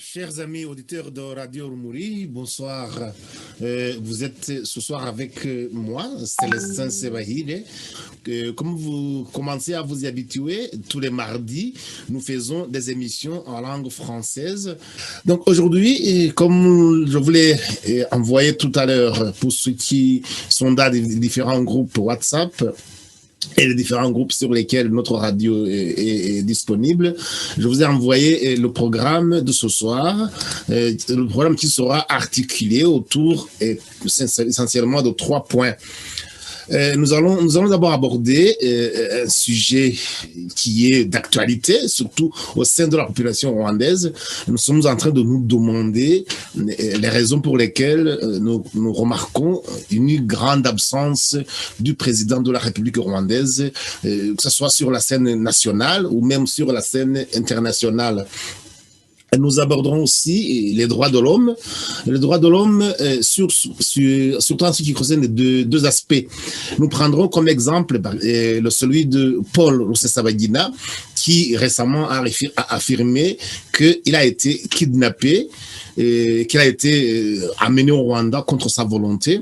Chers amis auditeurs de Radio Rumuri, bonsoir. Vous êtes ce soir avec moi, Célestin Sebahile. Comme vous commencez à vous y habituer, tous les mardis, nous faisons des émissions en langue française. Donc aujourd'hui, comme je voulais envoyer tout à l'heure pour ceux qui sont dans les différents groupes WhatsApp, et les différents groupes sur lesquels notre radio est disponible. Je vous ai envoyé le programme de ce soir, le programme qui sera articulé autour essentiellement de 3 points. Nous allons d'abord aborder un sujet qui est d'actualité, surtout au sein de la population rwandaise. Nous sommes en train de nous demander les raisons pour lesquelles nous remarquons une grande absence du président de la République rwandaise, que ce soit sur la scène nationale ou même sur la scène internationale. Nous aborderons aussi les droits de l'homme. Les droits de l'homme, surtout en ce qui concerne deux aspects. Nous prendrons comme exemple celui de Paul Rusesabagina, qui récemment a affirmé qu'il a été kidnappé, qu'il a été amené au Rwanda contre sa volonté.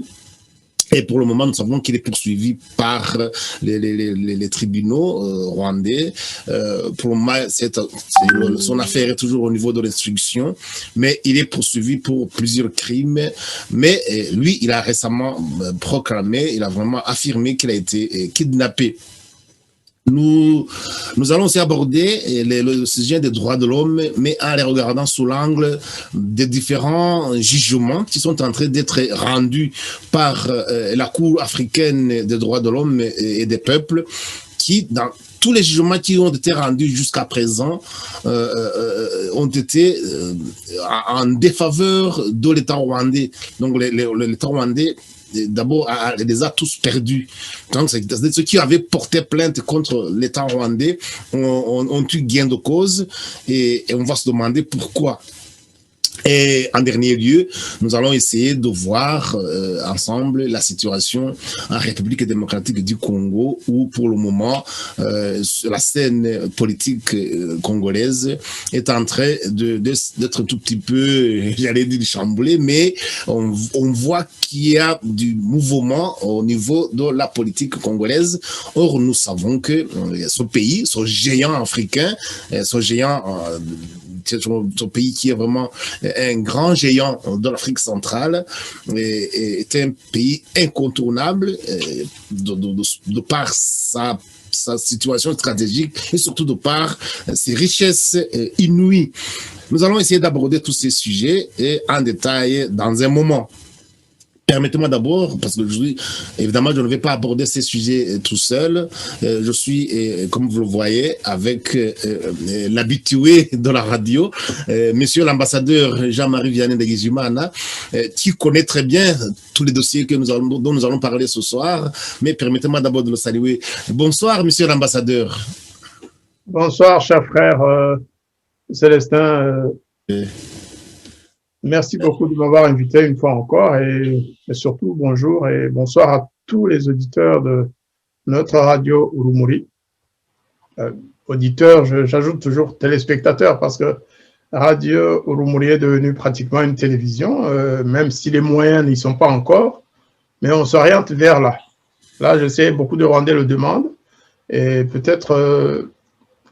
Et pour le moment, nous savons qu'il est poursuivi par les tribunaux rwandais. Pour le moment, son affaire est toujours au niveau de l'instruction, mais il est poursuivi pour plusieurs crimes. Mais lui, il a récemment proclamé, il a vraiment affirmé qu'il a été kidnappé. Nous allons aussi aborder le sujet des droits de l'homme, mais en les regardant sous l'angle des différents jugements qui sont en train d'être rendus par la Cour africaine des droits de l'homme et des peuples, qui, dans tous les jugements qui ont été rendus jusqu'à présent, ont été en défaveur de l'État rwandais. Donc l'État rwandais, d'abord, les a tous perdus. Donc, ceux qui avaient porté plainte contre l'État rwandais ont eu gain de cause et on va se demander pourquoi. Et en dernier lieu, nous allons essayer de voir ensemble la situation en République démocratique du Congo, où pour le moment, la scène politique congolaise est en train d'être un tout petit peu, j'allais dire, chamboulée, mais on voit qu'il y a du mouvement au niveau de la politique congolaise. Or, nous savons que ce pays, ce géant africain, ce géant ce pays qui est vraiment un grand géant de l'Afrique centrale, est un pays incontournable de par sa situation stratégique et surtout de par ses richesses inouïes. Nous allons essayer d'aborder tous ces sujets en détail dans un moment. Permettez-moi d'abord, parce que évidemment, je ne vais pas aborder ces sujets tout seul. Je suis, comme vous le voyez, avec l'habitué de la radio, monsieur l'ambassadeur Jean-Marie Vianney Ndagijimana, qui connaît très bien tous les dossiers dont nous allons parler ce soir. Mais permettez-moi d'abord de le saluer. Bonsoir, monsieur l'ambassadeur. Bonsoir, cher frère Célestin. Merci beaucoup de m'avoir invité une fois encore et surtout bonjour et bonsoir à tous les auditeurs de notre radio Rumuri. Auditeurs, j'ajoute toujours téléspectateurs parce que Radio Rumuri est devenue pratiquement une télévision, même si les moyens n'y sont pas encore, mais on s'oriente vers là. Là, je sais, beaucoup de Rwandais le demandent et peut-être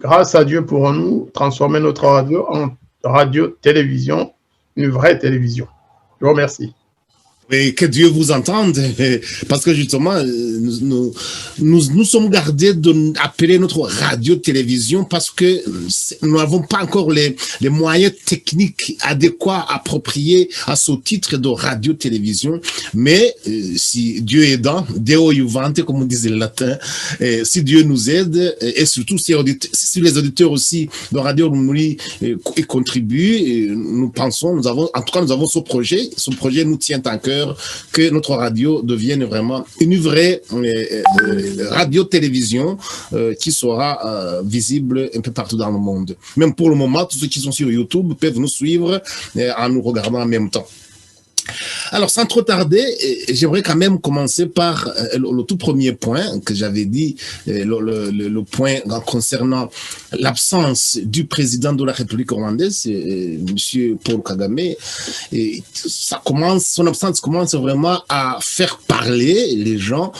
grâce à Dieu pourrons-nous transformer notre radio en radio-télévision, une vraie télévision. Je vous remercie. Et que Dieu vous entende, parce que justement, nous sommes gardés d'appeler notre radio-télévision parce que nous n'avons pas encore les moyens techniques adéquats, appropriés à ce titre de radio-télévision. Mais si Dieu est aidant, Deo iuvante, comme on disait le latin, si Dieu nous aide, et surtout si les auditeurs aussi de Radio Rumuri contribuent, nous pensons, nous avons ce projet. Ce projet nous tient à cœur que notre radio devienne vraiment une vraie radio-télévision qui sera visible un peu partout dans le monde. Même pour le moment, tous ceux qui sont sur YouTube peuvent nous suivre en nous regardant en même temps. Alors, sans trop tarder, j'aimerais quand même commencer par le tout premier point que j'avais dit, le point concernant l'absence du président de la République rwandaise, M. Paul Kagame. Et son absence commence vraiment à faire parler les gens,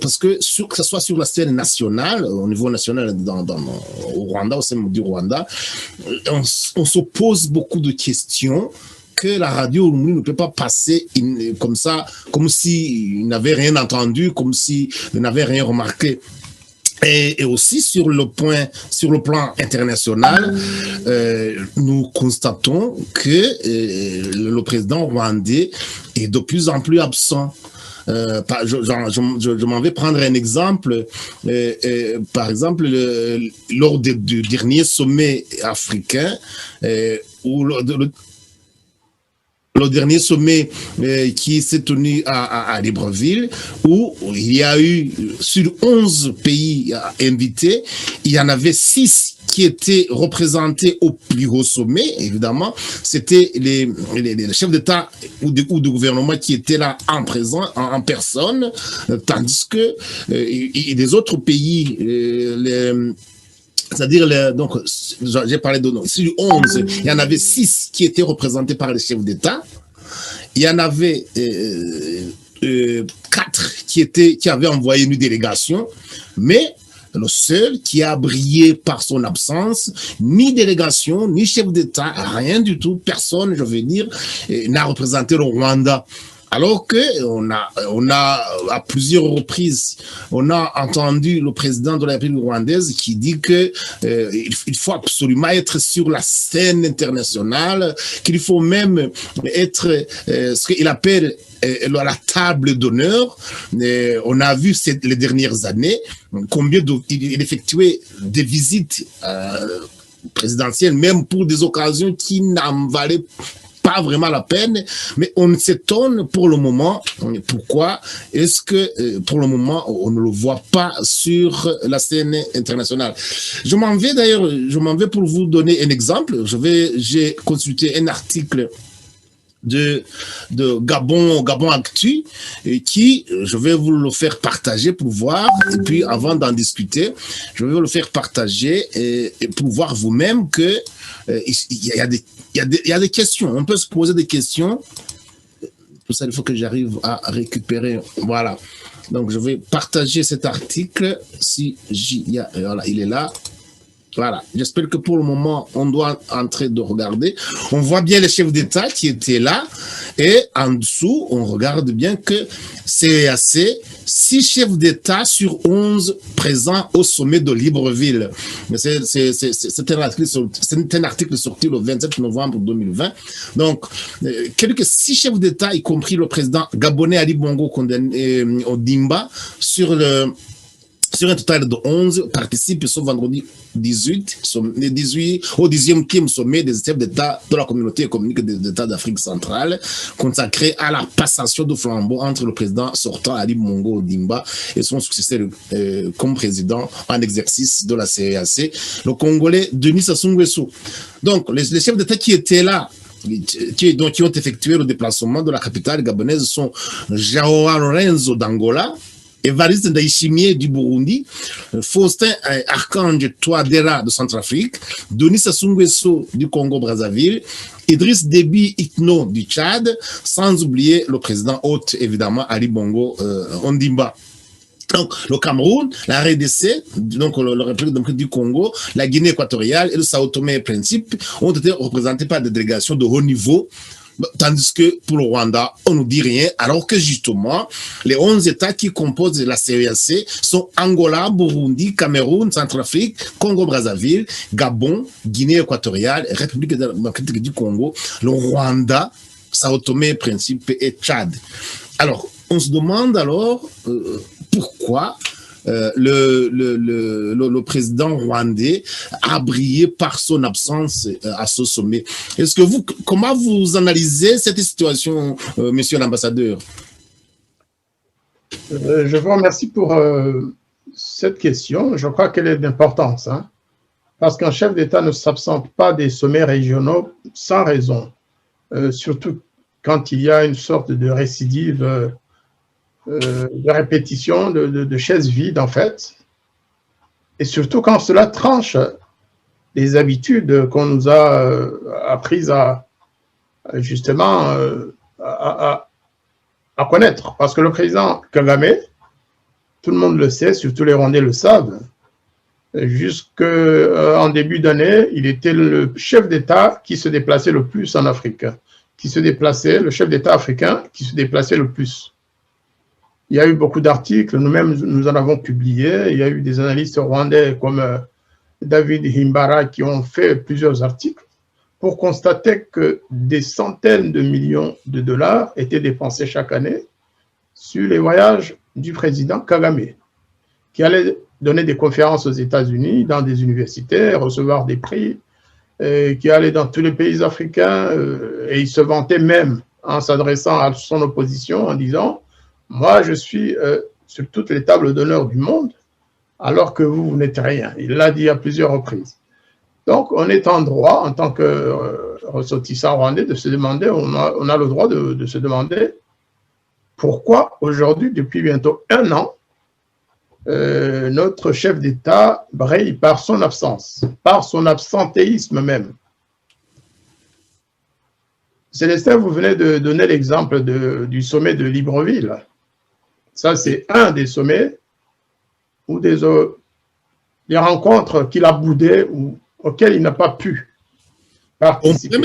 parce que ce soit sur la scène nationale, au niveau national au Rwanda, au sein du Rwanda, on se pose beaucoup de questions que la radio ne peut pas passer comme ça, comme s'il n'avait rien entendu, comme s'il n'avait rien remarqué. Et aussi sur le plan international, nous constatons que le président rwandais est de plus en plus absent. Je m'en vais prendre un exemple. Par exemple, lors du dernier sommet africain, où le dernier sommet qui s'est tenu à Libreville, où il y a eu, sur 11 pays invités, il y en avait 6 qui étaient représentés au plus haut sommet, évidemment. C'était les chefs d'État ou de gouvernement qui étaient là en personne, tandis que les autres pays, c'est-à-dire, donc, j'ai parlé de sur 11, il y en avait 6 qui étaient représentés par les chefs d'État. Il y en avait 4 qui avaient envoyé une délégation, mais le seul qui a brillé par son absence, ni délégation, ni chef d'État, rien du tout, personne, je veux dire, n'a représenté le Rwanda. Alors que on a à plusieurs reprises, on a entendu le président de la République rwandaise qui dit que il faut absolument être sur la scène internationale, qu'il faut même être ce qu'il appelle la table d'honneur. On a vu les dernières années combien il effectuait des visites présidentielles, même pour des occasions qui n'en valaient pas vraiment la peine, mais on s'étonne pour le moment. Pourquoi est-ce que pour le moment on ne le voit pas sur la scène internationale? Je m'en vais pour vous donner un exemple. J'ai consulté un article de Gabon Actu, qui, je vais vous le faire partager pour voir, et puis avant d'en discuter, je vais vous le faire partager et pour voir vous-même que il y a des questions, on peut se poser des questions. Pour ça, il faut que j'arrive à récupérer, voilà. Donc, je vais partager cet article, voilà, il est là. Voilà, j'espère que pour le moment, on doit entrer de regarder. On voit bien les chefs d'État qui étaient là. Et en dessous, on regarde bien que c'est assez 6 chefs d'État sur 11 présents au sommet de Libreville. C'est un article sorti le 27 novembre 2020. Donc, quelques 6 chefs d'État, y compris le président gabonais Ali Bongo Ondimba, sur un total de 11, participent ce vendredi 18 au 10e sommet des chefs d'État de la communauté économique des États d'Afrique centrale, consacré à la passation de flambeau entre le président sortant Ali Bongo Ondimba et son successeur comme président en exercice de la CEAC, le Congolais Denis Sassou Nguesso. Donc, les chefs d'État qui étaient là, qui ont effectué le déplacement de la capitale gabonaise sont Joao Lorenzo d'Angola, Évariste Ndayishimiye du Burundi, Faustin Archange Touadéra de Centrafrique, Denis Sassou Nguesso du Congo-Brazzaville, Idriss Déby Itno du Tchad, sans oublier le président hôte, évidemment, Ali Bongo Ondimba. Donc, le Cameroun, la RDC, donc la République démocratique du Congo, la Guinée équatoriale et le Sao Tomé et Principe ont été représentés par des délégations de haut niveau. Tandis que pour le Rwanda, on ne dit rien, alors que justement, les 11 États qui composent la CEAC sont Angola, Burundi, Cameroun, Centrafrique, Congo-Brazzaville, Gabon, Guinée équatoriale, République démocratique du Congo, le Rwanda, Sao Tomé et Principe et Tchad. Alors, on se demande alors pourquoi le président rwandais a brillé par son absence à ce sommet. Comment vous analysez cette situation, monsieur l'ambassadeur? Je vous remercie pour cette question. Je crois qu'elle est d'importance, hein, parce qu'un chef d'État ne s'absente pas des sommets régionaux sans raison, surtout quand il y a une sorte de récidive, de répétition, de chaises vides en fait, et surtout quand cela tranche les habitudes qu'on nous a apprises à justement à connaître. Parce que le président Kagame, tout le monde le sait, surtout les Rwandais le savent, jusqu'en début d'année, il était le chef d'État qui se déplaçait le plus en Afrique, le chef d'État africain qui se déplaçait le plus. Il y a eu beaucoup d'articles, nous-mêmes nous en avons publié, il y a eu des analystes rwandais comme David Himbara qui ont fait plusieurs articles pour constater que des centaines de millions de dollars étaient dépensés chaque année sur les voyages du président Kagame, qui allait donner des conférences aux États-Unis, dans des universités, recevoir des prix, qui allait dans tous les pays africains, et il se vantait même en s'adressant à son opposition en disant « Moi, je suis sur toutes les tables d'honneur du monde, alors que vous n'êtes rien. » Il l'a dit à plusieurs reprises. Donc, on est en droit, en tant que ressortissant rwandais, de se demander, on a le droit de se demander pourquoi aujourd'hui, depuis bientôt 1 an, notre chef d'État brille par son absence, par son absentéisme même. Célestin, vous venez de donner l'exemple du sommet de Libreville. Ça, c'est un des sommets ou des rencontres qu'il a boudées ou auxquelles il n'a pas pu participer.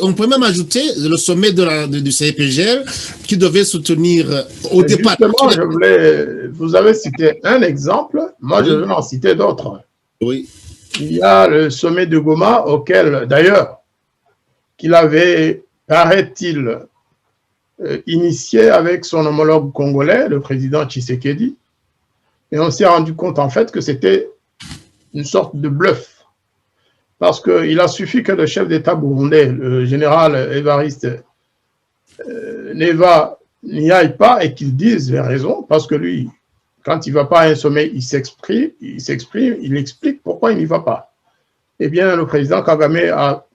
On peut même ajouter le sommet du CEPGL qui devait soutenir au départ. Justement, vous avez cité un exemple, moi je vais en citer d'autres. Oui. Il y a le sommet de Goma auquel, d'ailleurs, qu'il avait, paraît-il, initié avec son homologue congolais, le président Tshisekedi, et on s'est rendu compte en fait que c'était une sorte de bluff. Parce qu'il a suffi que le chef d'État burundais, le général Évariste Neva, n'y aille pas et qu'il dise les raisons, parce que lui, quand il ne va pas à un sommet, il s'exprime, il explique pourquoi il n'y va pas. Eh bien, le président Kagame a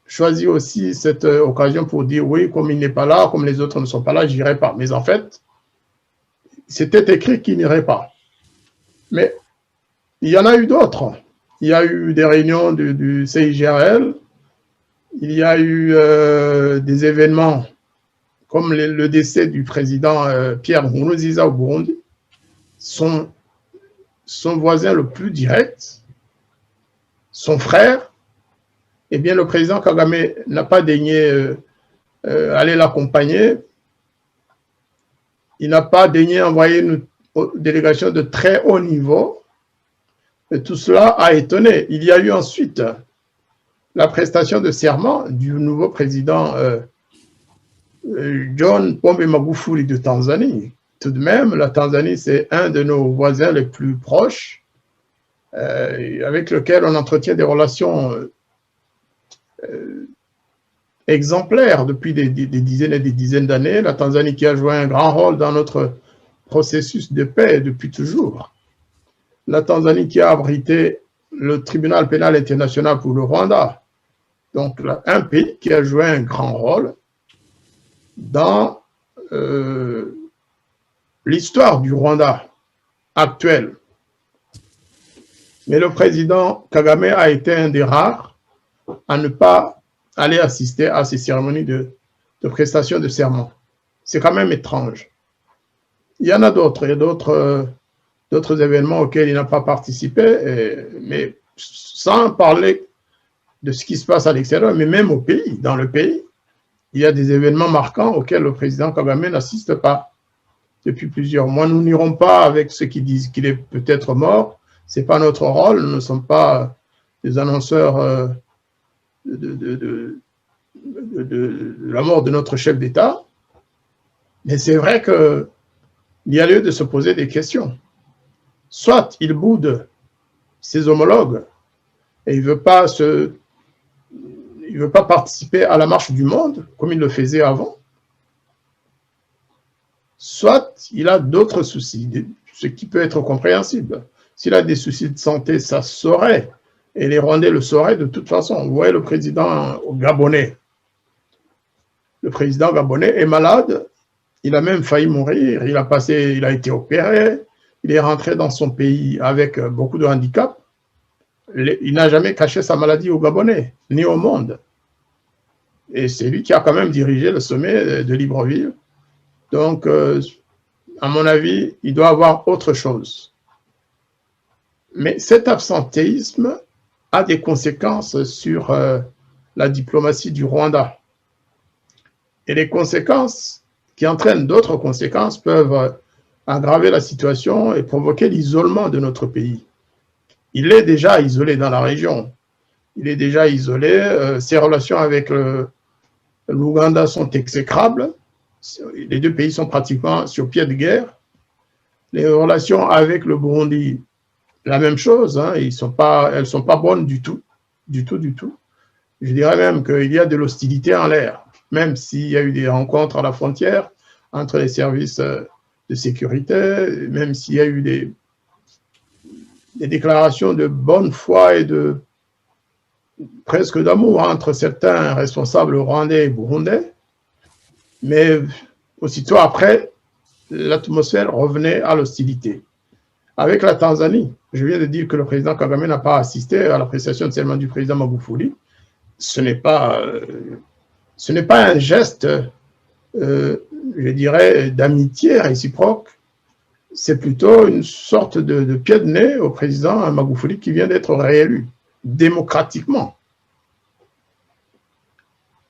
choisi aussi cette occasion pour dire oui, comme il n'est pas là, comme les autres ne sont pas là, je n'irai pas. Mais en fait, c'était écrit qu'il n'irait pas. Mais il y en a eu d'autres. Il y a eu des réunions du CIGRL, il y a eu des événements comme le décès du président Pierre Nkurunziza au Burundi, son voisin le plus direct, son frère, eh bien le président Kagame n'a pas daigné aller l'accompagner, il n'a pas daigné envoyer une délégation de très haut niveau. Et tout cela a étonné. Il y a eu ensuite la prestation de serment du nouveau président John Pombe Magufuli de Tanzanie. Tout de même, la Tanzanie, c'est un de nos voisins les plus proches, avec lequel on entretient des relations exemplaires depuis des dizaines et des dizaines d'années. La Tanzanie qui a joué un grand rôle dans notre processus de paix depuis toujours. La Tanzanie qui a abrité le tribunal pénal international pour le Rwanda. Donc, un pays qui a joué un grand rôle dans l'histoire du Rwanda actuelle. Mais le président Kagame a été un des rares à ne pas aller assister à ces cérémonies de prestation de serment. C'est quand même étrange. Il y en a d'autres, il y a d'autres événements auxquels il n'a pas participé, mais sans parler de ce qui se passe à l'extérieur, mais même au pays, dans le pays, il y a des événements marquants auxquels le président Kagame n'assiste pas depuis plusieurs mois. Nous n'irons pas avec ceux qui disent qu'il est peut-être mort, ce n'est pas notre rôle, nous ne sommes pas des annonceurs de la mort de notre chef d'État, mais c'est vrai qu'il y a lieu de se poser des questions. Soit il boude ses homologues et il ne veut pas participer à la marche du monde comme il le faisait avant, soit il a d'autres soucis, ce qui peut être compréhensible. S'il a des soucis de santé, ça se saurait, et les Rwandais le sauraient de toute façon. Vous voyez le président gabonais, le président gabonais est malade, il a même failli mourir, il a été opéré, il est rentré dans son pays avec beaucoup de handicaps. Il n'a jamais caché sa maladie aux Gabonais, ni au monde. Et c'est lui qui a quand même dirigé le sommet de Libreville. Donc, à mon avis, il doit avoir autre chose. Mais cet absentéisme a des conséquences sur la diplomatie du Rwanda. Et les conséquences qui entraînent d'autres conséquences peuvent aggraver la situation et provoquer l'isolement de notre pays. Il est déjà isolé dans la région. Il est déjà isolé. Ses relations avec l'Ouganda sont exécrables. Les deux pays sont pratiquement sur pied de guerre. Les relations avec le Burundi, la même chose. Hein, elles sont pas bonnes du tout. Du tout. Je dirais même qu'il y a de l'hostilité en l'air. Même s'il y a eu des rencontres à la frontière entre les services de sécurité, même s'il y a eu des déclarations de bonne foi et presque d'amour entre certains responsables rwandais et burundais, mais aussitôt après, l'atmosphère revenait à l'hostilité. Avec la Tanzanie, je viens de dire que le président Kagame n'a pas assisté à l'appréciation de serment du président Magufuli. Ce n'est pas un geste, je dirais, d'amitié réciproque. C'est plutôt une sorte de pied de nez au président Magufuli qui vient d'être réélu démocratiquement.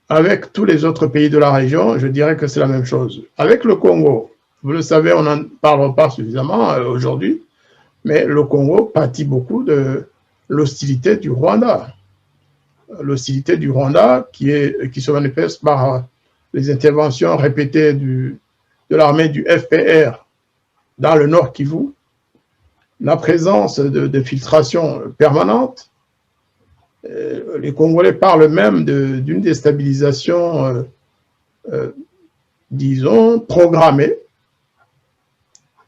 Avec tous les autres pays de la région, je dirais que c'est la même chose. Avec le Congo, vous le savez, on n'en parle pas suffisamment aujourd'hui, mais le Congo pâtit beaucoup de l'hostilité du Rwanda. L'hostilité du Rwanda qui se manifeste par les interventions répétées de l'armée du FPR dans le Nord Kivu, la présence de filtrations permanentes. Les Congolais parlent même d'une déstabilisation, disons, programmée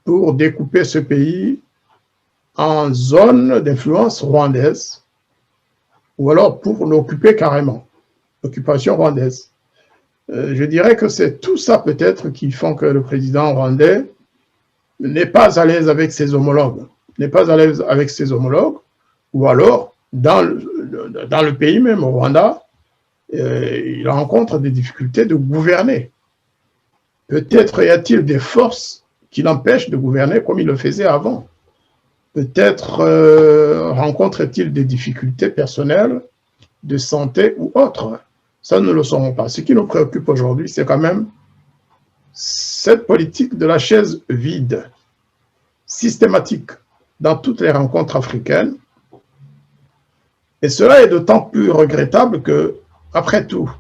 pour découper ce pays en zone d'influence rwandaise, ou alors pour l'occuper carrément, l'occupation rwandaise. Je dirais que c'est tout ça peut-être qui font que le président rwandais n'est pas à l'aise avec ses homologues, ou alors dans le pays même, au Rwanda, il rencontre des difficultés de gouverner. Peut-être y a-t-il des forces qui l'empêchent de gouverner comme il le faisait avant. Peut-être rencontre-t-il des difficultés personnelles, de santé ou autres. Ça, nous ne le saurons pas. Ce qui nous préoccupe aujourd'hui, c'est quand même cette politique de la chaise vide, systématique dans toutes les rencontres africaines. Et cela est d'autant plus regrettable que, après tout,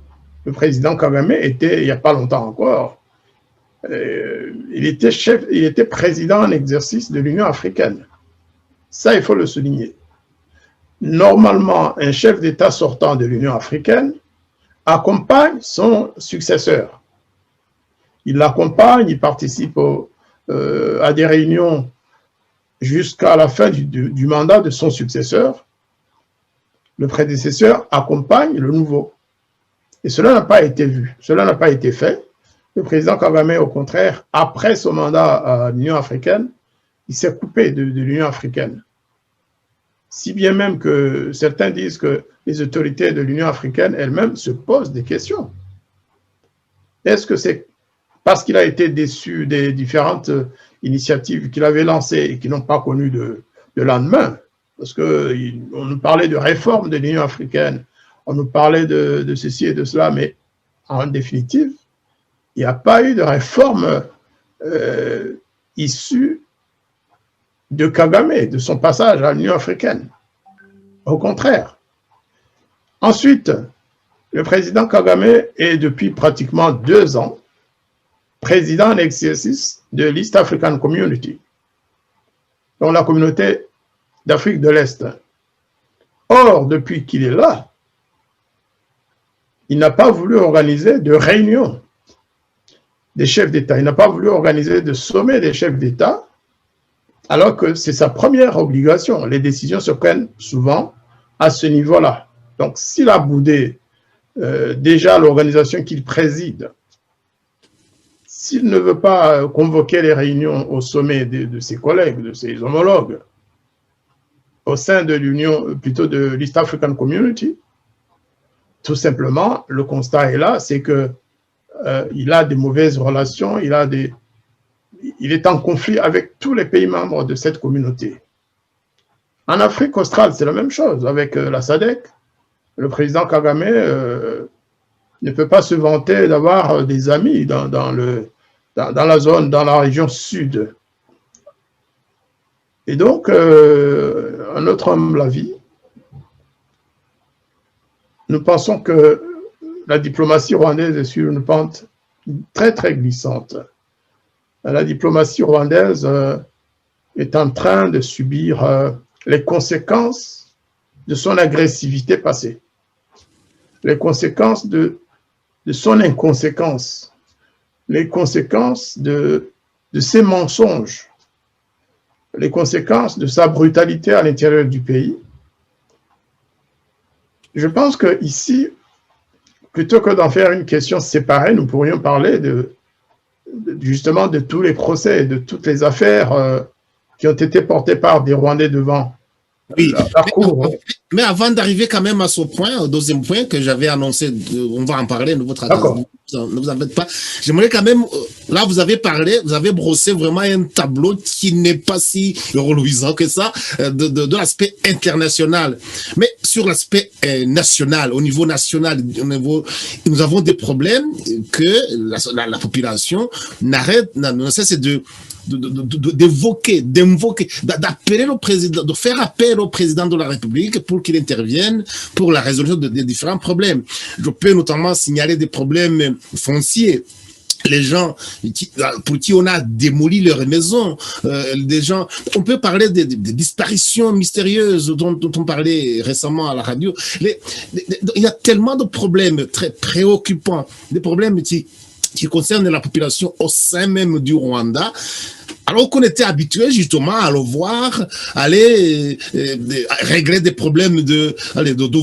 le président Kagame était, il n'y a pas longtemps encore, il était président en exercice de l'Union africaine. Ça, il faut le souligner. Normalement, un chef d'État sortant de l'Union africaine accompagne son successeur. Il l'accompagne, il participe à des réunions jusqu'à la fin du mandat de son successeur. Le prédécesseur accompagne le nouveau. Et cela n'a pas été vu, cela n'a pas été fait. Le président Kagame, au contraire, après son mandat à l'Union africaine, il s'est coupé de l'Union africaine. Si bien même que certains disent que les autorités de l'Union africaine elles-mêmes se posent des questions. Est-ce que c'est parce qu'il a été déçu des différentes initiatives qu'il avait lancées et qui n'ont pas connu de lendemain? Parce qu'on nous parlait de réforme de l'Union africaine, on nous parlait de ceci et de cela, mais en définitive, il n'y a pas eu de réforme issue de Kagame, de son passage à l'Union africaine. Au contraire. Ensuite, le président Kagame est depuis pratiquement 2 ans président en exercice de l'East African Community, donc la communauté d'Afrique de l'Est. Or, depuis qu'il est là, il n'a pas voulu organiser de réunion des chefs d'État, il n'a pas voulu organiser de sommet des chefs d'État, alors que c'est sa première obligation. Les décisions se prennent souvent à ce niveau-là. Donc, s'il a boudé déjà l'organisation qu'il préside, s'il ne veut pas convoquer les réunions au sommet de ses collègues, de ses homologues, au sein de l'Union, plutôt de l'East African Community, tout simplement, le constat est là, c'est que il a des mauvaises relations, il est en conflit avec tous les pays membres de cette communauté. En Afrique australe, c'est la même chose, avec la SADC. Le président Kagame ne peut pas se vanter d'avoir des amis dans la zone, dans la région sud. Et donc, un autre homme l'a vu. Nous pensons que la diplomatie rwandaise est sur une pente très, très glissante. La diplomatie rwandaise est en train de subir les conséquences de son agressivité passée, les conséquences de son inconséquence, les conséquences de ses mensonges, les conséquences de sa brutalité à l'intérieur du pays. Je pense qu'ici, plutôt que d'en faire une question séparée, nous pourrions parler justement de tous les procès, de toutes les affaires qui ont été portées par des Rwandais devant oui, la Cour. Mais avant d'arriver quand même à ce point, au deuxième point que j'avais annoncé, on va en parler, ne vous en faites pas. J'aimerais quand même, là vous avez parlé, vous avez brossé vraiment un tableau qui n'est pas si reluisant que ça, de l'aspect international. Mais sur l'aspect national, au niveau national, nous avons des problèmes que la population ne cesse d'évoquer, d'appeler le président, de faire appel au président de la République pour qu'il intervienne pour la résolution des différents problèmes. Je peux notamment signaler des problèmes fonciers. Les gens pour qui on a démoli leurs maisons, des gens, on peut parler des disparitions mystérieuses dont on parlait récemment à la radio. Il y a tellement de problèmes très préoccupants, des problèmes qui concernent la population au sein même du Rwanda, alors qu'on était habitué justement à le voir aller régler des problèmes de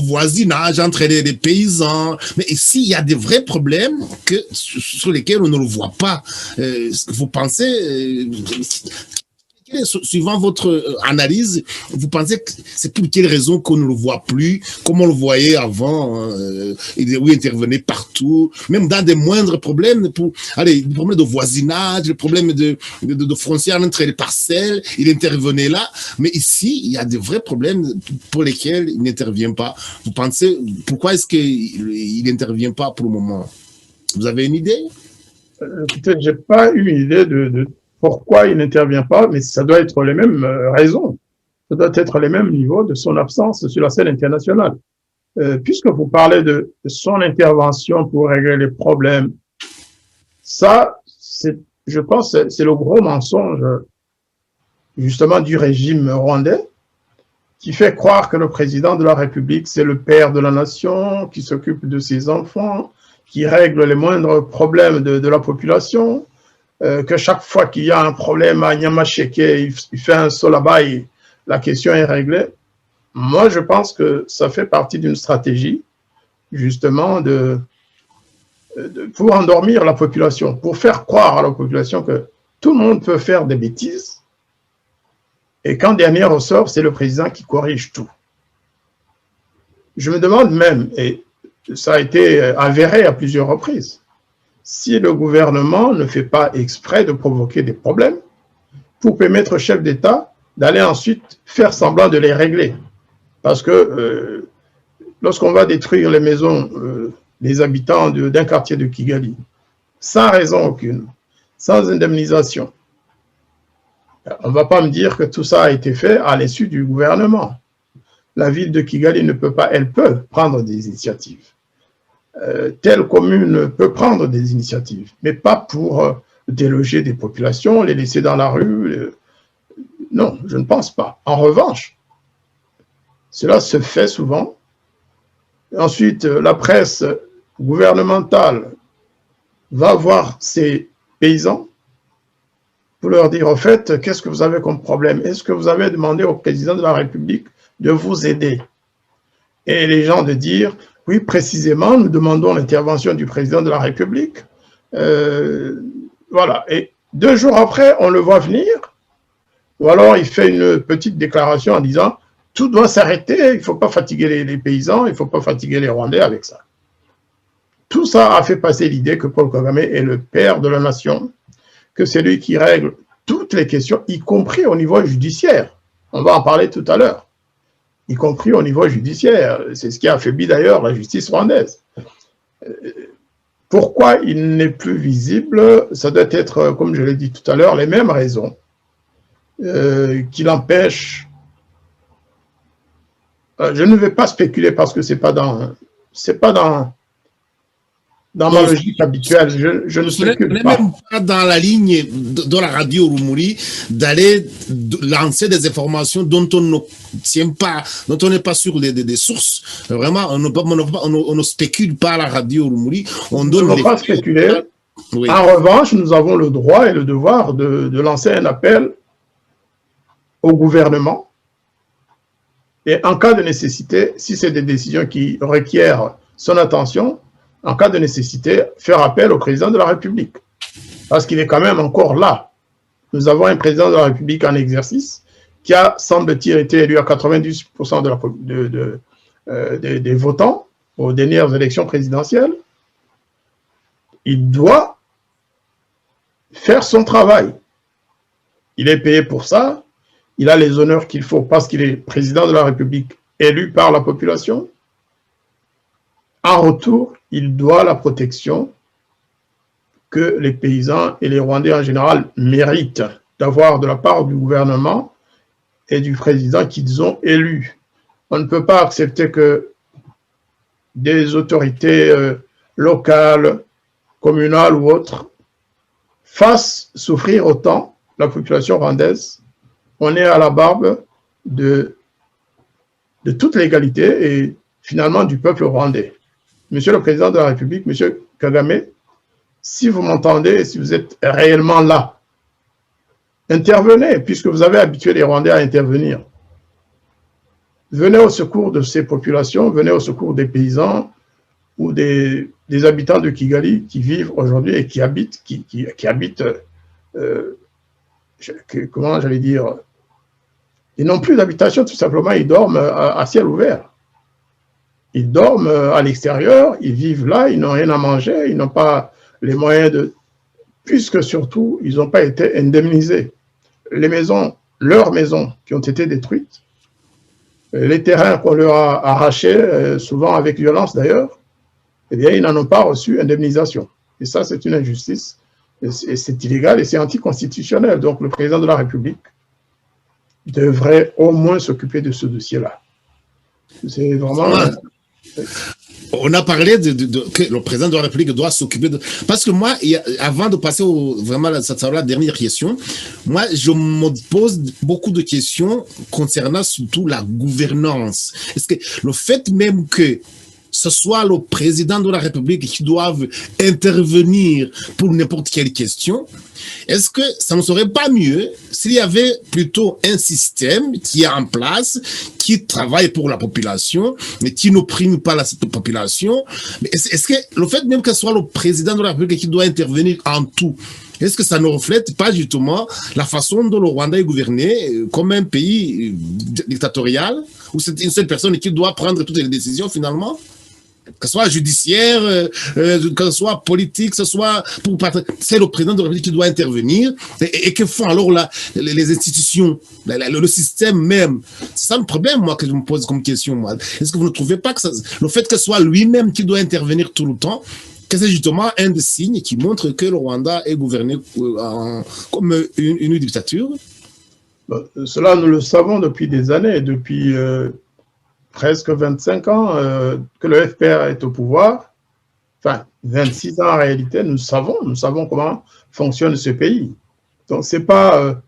voisinage entre les paysans. Mais ici, il y a des vrais problèmes sur lesquels on ne le voit pas. Vous pensez... suivant votre analyse, vous pensez que c'est pour quelle raison qu'on ne le voit plus, comme on le voyait avant, où il intervenait partout, même dans des moindres problèmes, des problèmes de voisinage, des problèmes de frontières entre les parcelles, il intervenait là, mais ici, il y a des vrais problèmes pour lesquels il n'intervient pas. Vous pensez, pourquoi est-ce qu'il n'intervient pas pour le moment? Vous avez une idée? Écoutez, j'ai pas eu une idée de pourquoi il n'intervient pas, mais ça doit être les mêmes raisons. Ça doit être les mêmes niveaux de son absence sur la scène internationale. Puisque vous parlez de son intervention pour régler les problèmes, ça, je pense, c'est le gros mensonge, justement, du régime rwandais, qui fait croire que le président de la République, c'est le père de la nation, qui s'occupe de ses enfants, qui règle les moindres problèmes de la population, que chaque fois qu'il y a un problème à Nyamasheke, il fait un saut là-bas et la question est réglée. Moi, je pense que ça fait partie d'une stratégie, justement, pour endormir la population, pour faire croire à la population que tout le monde peut faire des bêtises et qu'en dernier ressort, c'est le président qui corrige tout. Je me demande même, et ça a été avéré à plusieurs reprises, si le gouvernement ne fait pas exprès de provoquer des problèmes pour permettre au chef d'État d'aller ensuite faire semblant de les régler. Parce que lorsqu'on va détruire les maisons des habitants d'un quartier de Kigali, sans raison aucune, sans indemnisation, on ne va pas me dire que tout ça a été fait à l'insu du gouvernement. La ville de Kigali ne peut pas, elle peut prendre des initiatives. Telle commune peut prendre des initiatives, mais pas pour déloger des populations, les laisser dans la rue. Non, je ne pense pas. En revanche, cela se fait souvent. Ensuite, la presse gouvernementale va voir ces paysans pour leur dire, au fait, qu'est-ce que vous avez comme problème? Est-ce que vous avez demandé au président de la République de vous aider? Et les gens de dire, Oui, précisément, nous demandons l'intervention du président de la République. Voilà. Et 2 jours après, on le voit venir, ou alors il fait une petite déclaration en disant « Tout doit s'arrêter, il ne faut pas fatiguer les paysans, il ne faut pas fatiguer les Rwandais avec ça ». Tout ça a fait passer l'idée que Paul Kagame est le père de la nation, que c'est lui qui règle toutes les questions, y compris au niveau judiciaire. On va en parler tout à l'heure. Y compris au niveau judiciaire. C'est ce qui a affaibli d'ailleurs la justice rwandaise. Pourquoi il n'est plus visible? Ça doit être, comme je l'ai dit tout à l'heure, les mêmes raisons qui l'empêchent. Je ne vais pas spéculer parce que c'est pas dans ma logique habituelle, je ne spécule pas. Même pas dans la ligne de la radio Rumuri d'aller lancer des informations dont on ne tient pas, dont on n'est pas sûr des sources. Vraiment, on ne spécule pas à la radio Rumuri. On donne. On ne va pas spéculer. Oui. En revanche, nous avons le droit et le devoir de lancer un appel au gouvernement. Et en cas de nécessité, si c'est des décisions qui requièrent son attention, en cas de nécessité, faire appel au président de la République. Parce qu'il est quand même encore là. Nous avons un président de la République en exercice qui a, semble-t-il, été élu à 98% des votants aux dernières élections présidentielles. Il doit faire son travail. Il est payé pour ça. Il a les honneurs qu'il faut parce qu'il est président de la République élu par la population. En retour, il doit la protection que les paysans et les Rwandais en général méritent d'avoir de la part du gouvernement et du président qu'ils ont élu. On ne peut pas accepter que des autorités locales, communales ou autres fassent souffrir autant la population rwandaise. On est à la barbe de toute l'égalité et finalement du peuple rwandais. Monsieur le Président de la République, Monsieur Kagame, si vous m'entendez, si vous êtes réellement là, intervenez, puisque vous avez habitué les Rwandais à intervenir. Venez au secours de ces populations, venez au secours des paysans ou des habitants de Kigali qui vivent aujourd'hui et qui habitent, comment j'allais dire, ils n'ont plus d'habitation, tout simplement, ils dorment à ciel ouvert. Ils dorment à l'extérieur, ils vivent là, ils n'ont rien à manger, ils n'ont pas les moyens de... Puisque surtout, ils n'ont pas été indemnisés. Les maisons, leurs maisons qui ont été détruites, les terrains qu'on leur a arrachés, souvent avec violence d'ailleurs, eh bien, ils n'en ont pas reçu indemnisation. Et ça, c'est une injustice, et c'est illégal et c'est anticonstitutionnel. Donc, le président de la République devrait au moins s'occuper de ce dossier-là. C'est vraiment... On a parlé que le président de la République doit s'occuper de... Parce que moi, avant de passer vraiment à la dernière question, moi, je me pose beaucoup de questions concernant surtout la gouvernance. Est-ce que le fait même que ce soit le président de la République qui doive intervenir pour n'importe quelle question, est-ce que ça ne serait pas mieux s'il y avait plutôt un système qui est en place, qui travaille pour la population, mais qui n'opprime pas la population? Est-ce que le fait même que ce soit le président de la République qui doit intervenir en tout, est-ce que ça ne reflète pas justement la façon dont le Rwanda est gouverné comme un pays dictatorial, où c'est une seule personne qui doit prendre toutes les décisions finalement? Que ce soit judiciaire, que ce soit politique, que ce soit pour c'est le président de la République qui doit intervenir. Et que font alors les institutions, le système même? C'est ça le problème, moi, que je me pose comme question, moi. Est-ce que vous ne trouvez pas que le fait que ce soit lui-même qui doit intervenir tout le temps, que c'est justement un des signes qui montre que le Rwanda est gouverné comme une dictature? Cela, nous le savons depuis des années, depuis... presque 25 ans que le FPR est au pouvoir, enfin 26 ans en réalité, nous savons comment fonctionne ce pays. Donc ce n'est pas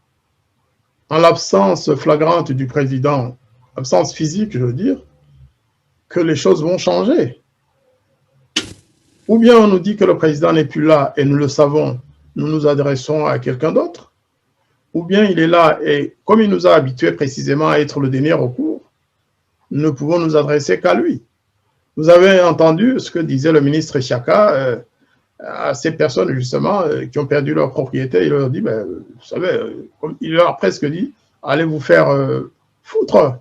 en l'absence flagrante du président, absence physique je veux dire, que les choses vont changer. Ou bien on nous dit que le président n'est plus là et nous le savons, nous nous adressons à quelqu'un d'autre, ou bien il est là et comme il nous a habitués précisément à être le dernier recours, nous ne pouvons nous adresser qu'à lui. Vous avez entendu ce que disait le ministre Chaka à ces personnes, justement, qui ont perdu leur propriété. Il leur dit, ben, vous savez, il leur a presque dit, allez vous faire foutre.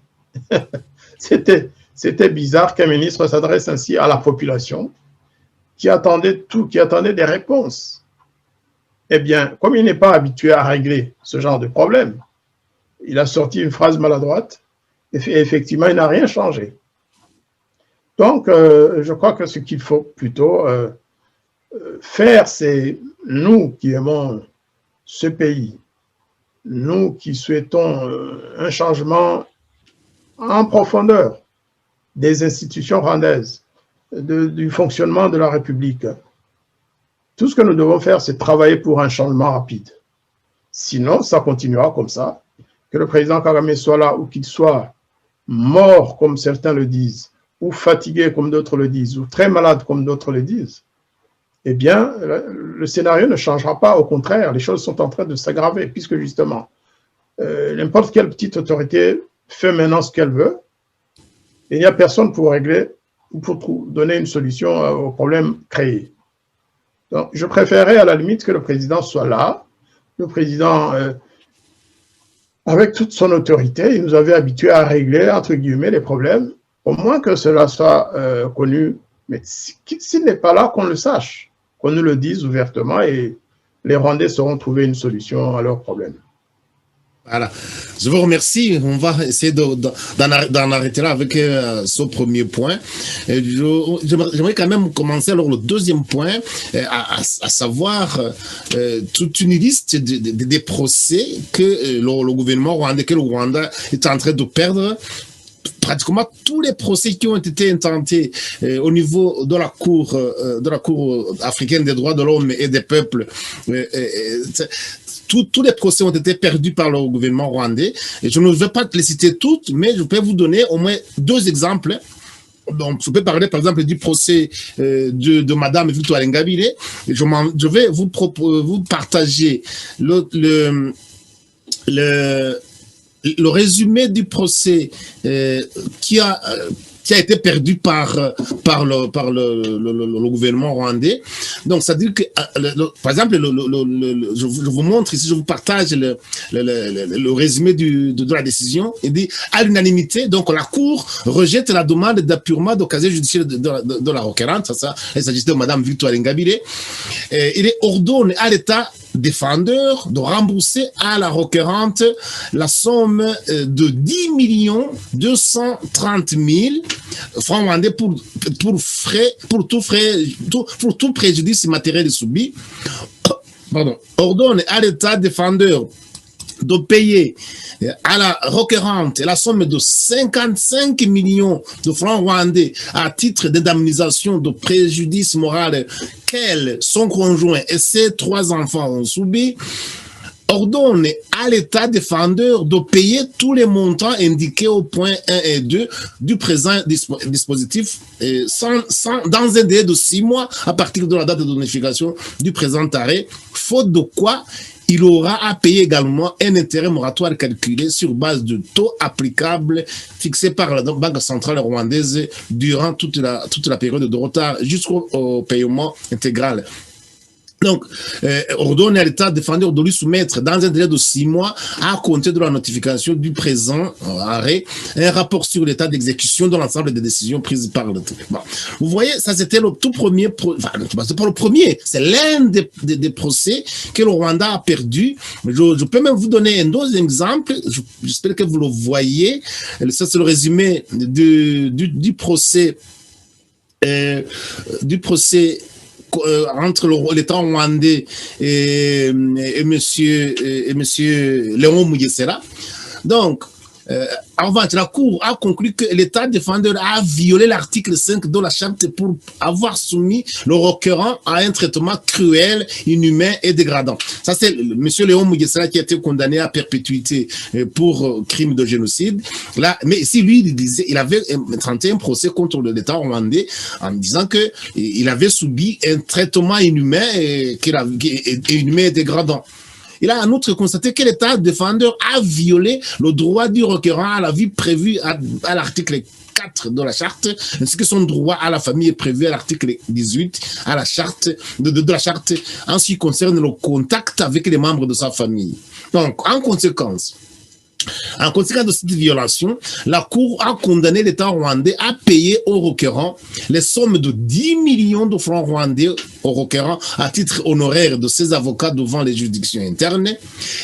C'était bizarre qu'un ministre s'adresse ainsi à la population qui attendait tout, qui attendait des réponses. Eh bien, comme il n'est pas habitué à régler ce genre de problème, il a sorti une phrase maladroite et effectivement, il n'a rien changé. Donc, je crois que ce qu'il faut plutôt faire, c'est nous qui aimons ce pays, nous qui souhaitons un changement en profondeur des institutions rwandaises, du fonctionnement de la République. Tout ce que nous devons faire, c'est travailler pour un changement rapide. Sinon, ça continuera comme ça. Que le président Kagame soit là ou qu'il soit mort, comme certains le disent, ou fatigué, comme d'autres le disent, ou très malade, comme d'autres le disent, eh bien, le scénario ne changera pas. Au contraire, les choses sont en train de s'aggraver, puisque justement, n'importe quelle petite autorité fait maintenant ce qu'elle veut, et il n'y a personne pour régler ou pour donner une solution aux problèmes créés. Donc, je préférerais à la limite que le président soit là. Le président, avec toute son autorité, il nous avait habitués à régler, entre guillemets, les problèmes. Au moins que cela soit connu. Mais s'il n'est pas là, qu'on le sache, qu'on nous le dise ouvertement et les Rwandais sauront trouver une solution à leurs problèmes. Voilà, je vous remercie. On va essayer d'en arrêter là avec ce premier point. J'aimerais quand même commencer alors le deuxième point, à savoir toute une liste des procès que le gouvernement rwandais, que le Rwanda est en train de perdre. Pratiquement tous les procès qui ont été intentés au niveau de la Cour africaine des droits de l'homme et des peuples, tous les procès ont été perdus par le gouvernement rwandais. Et je ne vais pas les citer toutes, mais je peux vous donner au moins deux exemples. Donc, je peux parler par exemple du procès de Madame Victoire Ingabire. Je vais vous partager le résumé du procès qui a été perdu par le gouvernement rwandais. Donc, ça veut dire que, par exemple, je vous montre ici, je vous partage le résumé de la décision. Il dit, à l'unanimité, donc la Cour rejette la demande d'appurement de casier judiciaire de la requérante. Il s'agissait de Madame Victoire Ingabire. Il est ordonné à l'État défendeur de rembourser à la requérante la somme de 10 230 000 francs rwandais pour tout préjudice matériel subi. Pardon. Ordonne à l'État défendeur de payer à la requérante la somme de 55 millions de francs rwandais à titre d'indemnisation de préjudice moral qu'elle, son conjoint et ses 3 enfants ont subi. Ordonne à l'État défendeur de payer tous les montants indiqués au point 1 et 2 du présent dispositif dans un délai de 6 mois à partir de la date de notification du présent arrêt, faute de quoi il aura à payer également un intérêt moratoire calculé sur base de taux applicables fixés par la Banque centrale rwandaise durant toute la période de retard jusqu'au paiement intégral. Donc, ordonne à l'État défendeur de lui soumettre dans un délai de 6 mois à compter de la notification du présent arrêt un rapport sur l'état d'exécution de l'ensemble des décisions prises par le tribunal. Vous voyez, ça c'était le tout premier, c'est pas le premier, c'est l'un des procès que le Rwanda a perdu. Je peux même vous donner un deuxième exemple, j'espère que vous le voyez. Ça c'est le résumé du procès entre l'État rwandais et monsieur Léon Mugesera. Donc, en revanche, la Cour a conclu que l'État défendeur a violé l'article 5 de la charte pour avoir soumis le requérant à un traitement cruel, inhumain et dégradant. Ça, c'est M. Léon Mugesera qui a été condamné à perpétuité pour crime de génocide. Là, mais ici, lui, il avait tenté un procès contre l'État rwandais en disant que il avait subi un traitement inhumain et inhumain et dégradant. Il a en outre constaté que l'État défendeur a violé le droit du requérant à la vie prévue à l'article 4 de la charte, ainsi que son droit à la famille est prévu à l'article 18 à la charte, de la charte en ce qui concerne le contact avec les membres de sa famille. Donc, en conséquence de cette violation, la Cour a condamné l'État rwandais à payer au requérant les sommes de 10 millions de francs rwandais au requérant à titre honoraire de ses avocats devant les juridictions internes,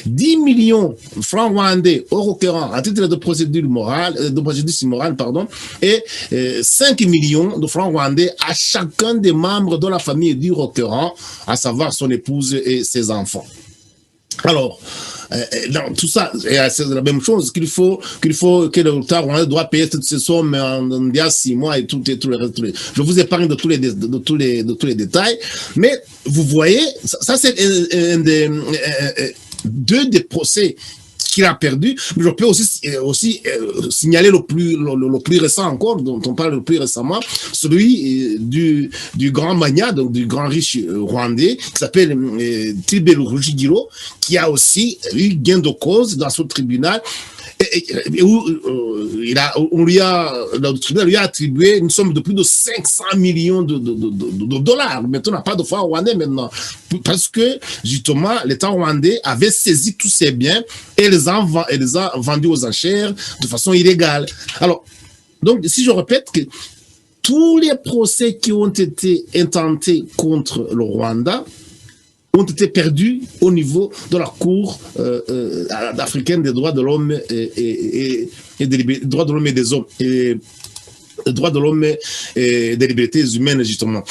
10 millions de francs rwandais au requérant à titre de procédure morale, et 5 millions de francs rwandais à chacun des membres de la famille du requérant, à savoir son épouse et ses enfants. Alors, dans tout ça, c'est la même chose que l'État rwandais doit payer toutes ces sommes en 6 mois et tout le reste. Je vous épargne de tous les détails, mais vous voyez, ça c'est deux des procès qu'il a perdu. Mais je peux aussi signaler le plus récent encore, dont on parle le plus récemment, celui du grand mania, donc du grand riche rwandais, qui s'appelle Tibel Rujigiro, qui a aussi eu gain de cause dans ce tribunal, où le tribunal lui a attribué une somme de plus de 500 millions de dollars. Maintenant, on n'a pas de francs rwandais maintenant. Parce que, justement, l'État rwandais avait saisi tous ses biens et les a vendus aux enchères de façon illégale. Alors, donc, si je répète que tous les procès qui ont été intentés contre le Rwanda ont été perdus au niveau de la Cour africaine des droits de l'homme et des droits de l'homme et des hommes et des droits de l'homme et des libertés humaines, justement.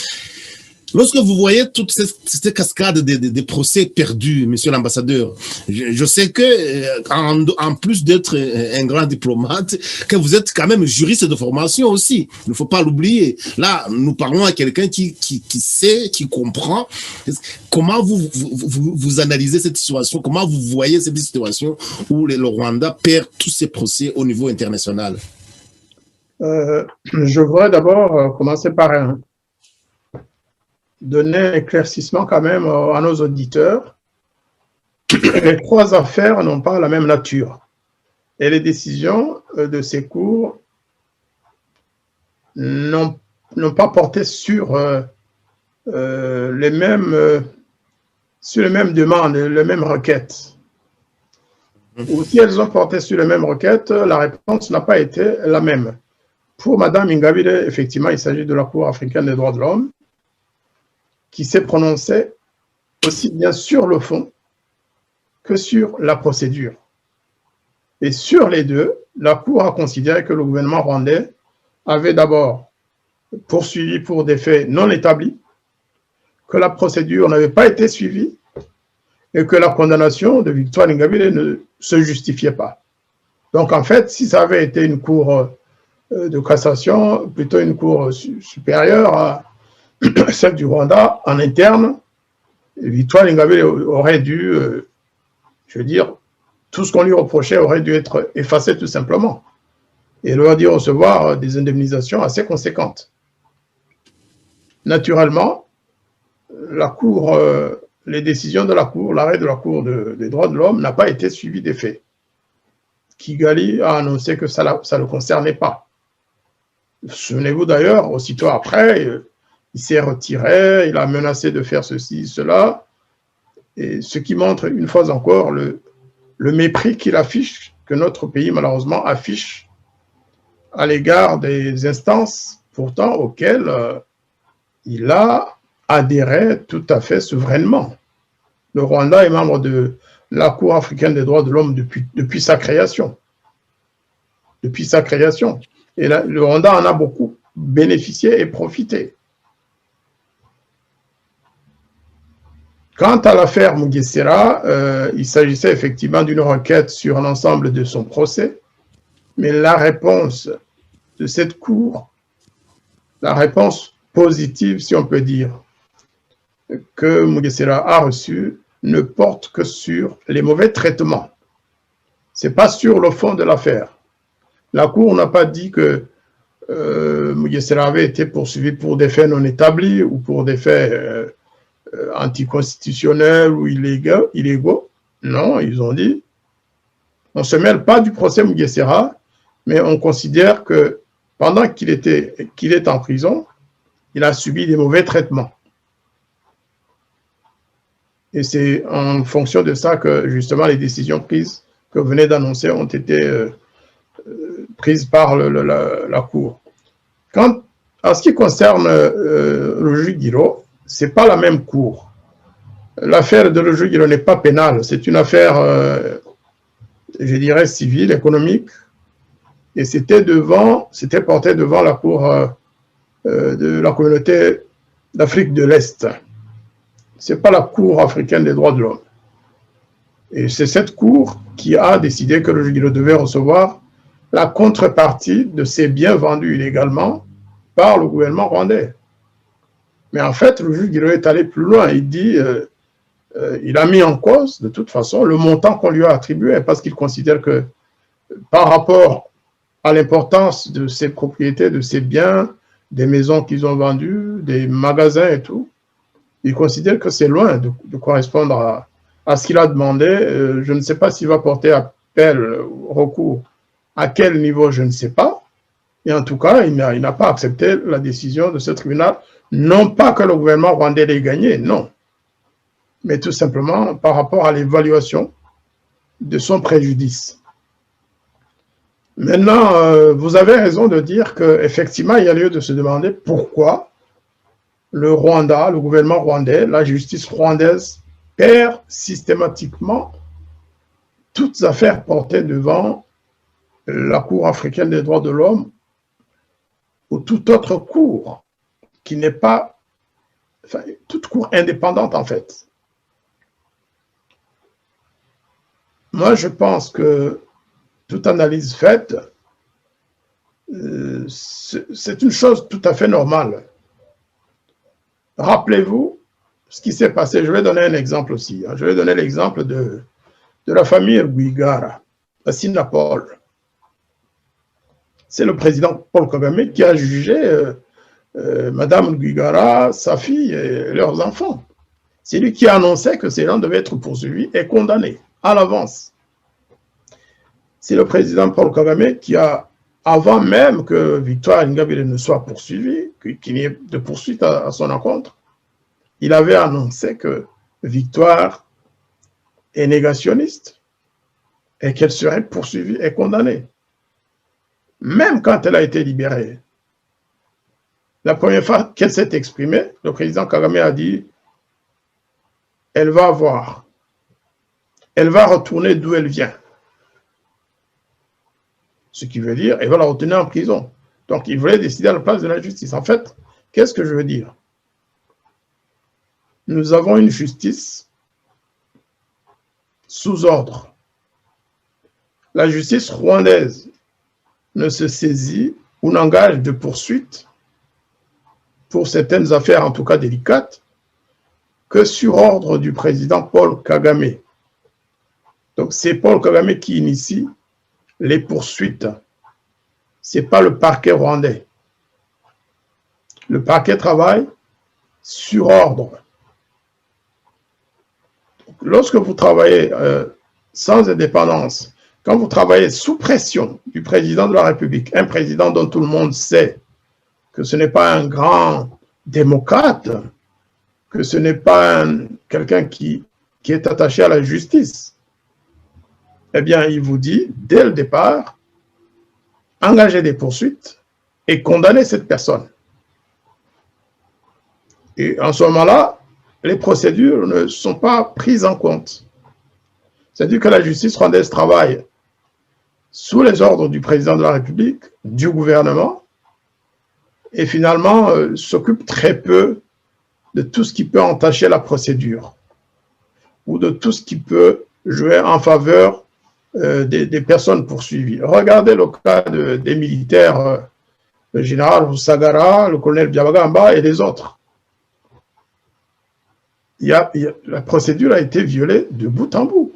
Lorsque vous voyez toute cette cascade de procès perdus, monsieur l'ambassadeur, je sais que, en plus d'être un grand diplomate, que vous êtes quand même juriste de formation aussi. Il ne faut pas l'oublier. Là, nous parlons à quelqu'un qui sait, qui comprend. Comment vous analysez cette situation? Comment vous voyez cette situation où le Rwanda perd tous ses procès au niveau international? Je voudrais d'abord commencer par donner un éclaircissement quand même à nos auditeurs. Les 3 affaires n'ont pas la même nature. Et les décisions de ces cours n'ont pas porté sur les mêmes demandes, les mêmes requêtes. Ou si elles ont porté sur les mêmes requêtes, la réponse n'a pas été la même. Pour Mme Ingabire, effectivement, il s'agit de la Cour africaine des droits de l'homme, qui s'est prononcé aussi bien sur le fond que sur la procédure. Et sur les deux, la Cour a considéré que le gouvernement rwandais avait d'abord poursuivi pour des faits non établis, que la procédure n'avait pas été suivie et que la condamnation de Victoire Ingabire ne se justifiait pas. Donc en fait, si ça avait été une cour de cassation, plutôt une cour supérieure à celle du Rwanda, en interne, Victoire Ingabire aurait dû, je veux dire, tout ce qu'on lui reprochait aurait dû être effacé tout simplement. Et elle aurait dû recevoir des indemnisations assez conséquentes. Naturellement, la Cour, les décisions de la Cour, l'arrêt de la Cour des droits de l'homme n'a pas été suivi des faits. Kigali a annoncé que ça ne le concernait pas. Souvenez-vous d'ailleurs, aussitôt après, il s'est retiré, il a menacé de faire ceci, cela, et ce qui montre une fois encore le mépris qu'il affiche, que notre pays malheureusement affiche à l'égard des instances pourtant auxquelles il a adhéré tout à fait souverainement. Le Rwanda est membre de la Cour africaine des droits de l'homme depuis sa création. Depuis sa création. Et le Rwanda en a beaucoup bénéficié et profité. Quant à l'affaire Mugesera, il s'agissait effectivement d'une requête sur l'ensemble de son procès, mais la réponse de cette Cour, la réponse positive, si on peut dire, que Mugesera a reçue, ne porte que sur les mauvais traitements. Ce n'est pas sur le fond de l'affaire. La Cour n'a pas dit que Mugesera avait été poursuivi pour des faits non établis ou pour des faits anticonstitutionnels ou illégaux. Non, ils ont dit, on ne se mêle pas du procès Mugesera, mais on considère que pendant qu'il est en prison, il a subi des mauvais traitements. Et c'est en fonction de ça que, justement, les décisions prises que vous venez d'annoncer ont été prises par la Cour. En ce qui concerne Rujugiro, ce n'est pas la même Cour. L'affaire de Rujugiro n'est pas pénale, c'est une affaire, je dirais, civile, économique, et c'était porté devant la Cour de la communauté d'Afrique de l'Est. Ce n'est pas la Cour africaine des droits de l'homme. Et c'est cette Cour qui a décidé que Rujugiro devait recevoir la contrepartie de ses biens vendus illégalement par le gouvernement rwandais. Mais en fait, Rujugiro est allé plus loin. Il dit, il a mis en cause, de toute façon, le montant qu'on lui a attribué parce qu'il considère que par rapport à l'importance de ses propriétés, de ses biens, des maisons qu'ils ont vendues, des magasins et tout, il considère que c'est loin de correspondre à ce qu'il a demandé. Je ne sais pas s'il va porter appel, recours. À quel niveau, je ne sais pas. Et en tout cas, il n'a pas accepté la décision de ce tribunal. Non pas que le gouvernement rwandais l'ait gagné, non. Mais tout simplement par rapport à l'évaluation de son préjudice. Maintenant, vous avez raison de dire qu'effectivement, il y a lieu de se demander pourquoi le Rwanda, le gouvernement rwandais, la justice rwandaise perd systématiquement toutes affaires portées devant la Cour africaine des droits de l'homme ou toute autre cour qui n'est pas, enfin, toute cour indépendante en fait. Moi, je pense que toute analyse faite, c'est une chose tout à fait normale. Rappelez-vous ce qui s'est passé. Je vais donner un exemple aussi. Je vais donner l'exemple de la famille Rwigara, à Sinapol. C'est le président Paul Kagame qui a jugé Madame Rwigara, sa fille et leurs enfants. C'est lui qui a annoncé que ces gens devaient être poursuivis et condamnés à l'avance. C'est le président Paul Kagame qui a, avant même que Victoire Ingabire ne soit poursuivie, qu'il n'y ait de poursuite à son encontre, il avait annoncé que Victoire est négationniste et qu'elle serait poursuivie et condamnée. Même quand elle a été libérée. La première fois qu'elle s'est exprimée, le président Kagame a dit « Elle va voir. Elle va retourner d'où elle vient. » Ce qui veut dire, elle va la retenir en prison. Donc, il voulait décider à la place de la justice. En fait, qu'est-ce que je veux dire? Nous avons une justice sous ordre. La justice rwandaise ne se saisit ou n'engage de poursuite pour certaines affaires, en tout cas délicates, que sur ordre du président Paul Kagame. Donc, c'est Paul Kagame qui initie les poursuites. Ce n'est pas le parquet rwandais. Le parquet travaille sur ordre. Donc, lorsque vous travaillez sans indépendance, quand vous travaillez sous pression du président de la République, un président dont tout le monde sait que ce n'est pas un grand démocrate, que ce n'est pas quelqu'un qui est attaché à la justice, eh bien, il vous dit, dès le départ, engagez des poursuites et condamnez cette personne. Et en ce moment-là, les procédures ne sont pas prises en compte. C'est-à-dire que la justice rwandaise travaille sous les ordres du président de la République, du gouvernement, et finalement s'occupe très peu de tout ce qui peut entacher la procédure ou de tout ce qui peut jouer en faveur des personnes poursuivies. Regardez le cas des militaires, le général Rusagara, le colonel Byabagamba et les autres. La procédure a été violée de bout en bout.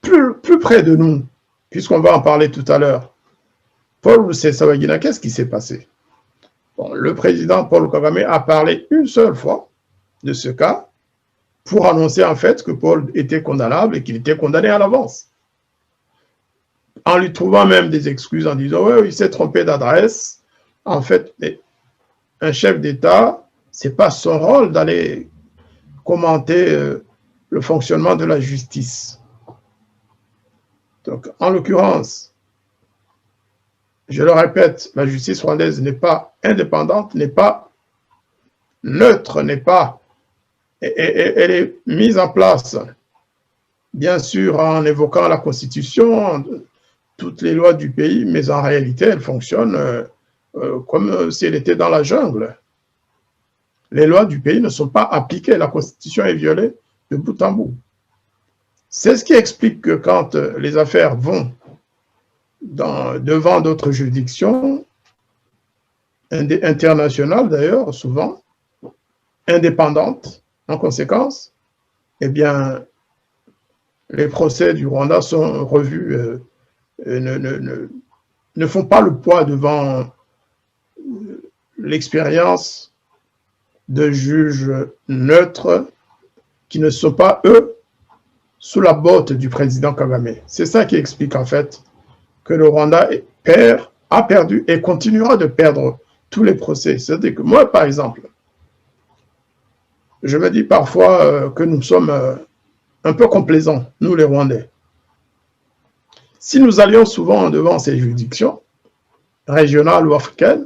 Plus près de nous, puisqu'on va en parler tout à l'heure, Paul Rusesabagina, qu'est-ce qui s'est passé? Bon, le président Paul Kagame a parlé une seule fois de ce cas pour annoncer en fait que Paul était condamnable et qu'il était condamné à l'avance. en lui trouvant même des excuses en disant ouais, il s'est trompé d'adresse. En fait, un chef d'État, c'est pas son rôle d'aller commenter le fonctionnement de la justice. Donc, en l'occurrence, je le répète, la justice rwandaise n'est pas indépendante, n'est pas neutre, n'est pas... Elle est mise en place, bien sûr, en évoquant la Constitution, toutes les lois du pays, mais en réalité, elle fonctionne comme si elle était dans la jungle. Les lois du pays ne sont pas appliquées, la Constitution est violée de bout en bout. C'est ce qui explique que quand les affaires vont devant d'autres juridictions, internationales d'ailleurs, souvent, indépendantes, en conséquence, eh bien, les procès du Rwanda sont revus, ne font pas le poids devant l'expérience de juges neutres qui ne sont pas, eux, sous la botte du président Kagame. C'est ça qui explique en fait que le Rwanda a perdu et continuera de perdre tous les procès. C'est-à-dire que moi, par exemple, je me dis parfois que nous sommes un peu complaisants, nous les Rwandais. Si nous allions souvent devant ces juridictions, régionales ou africaines,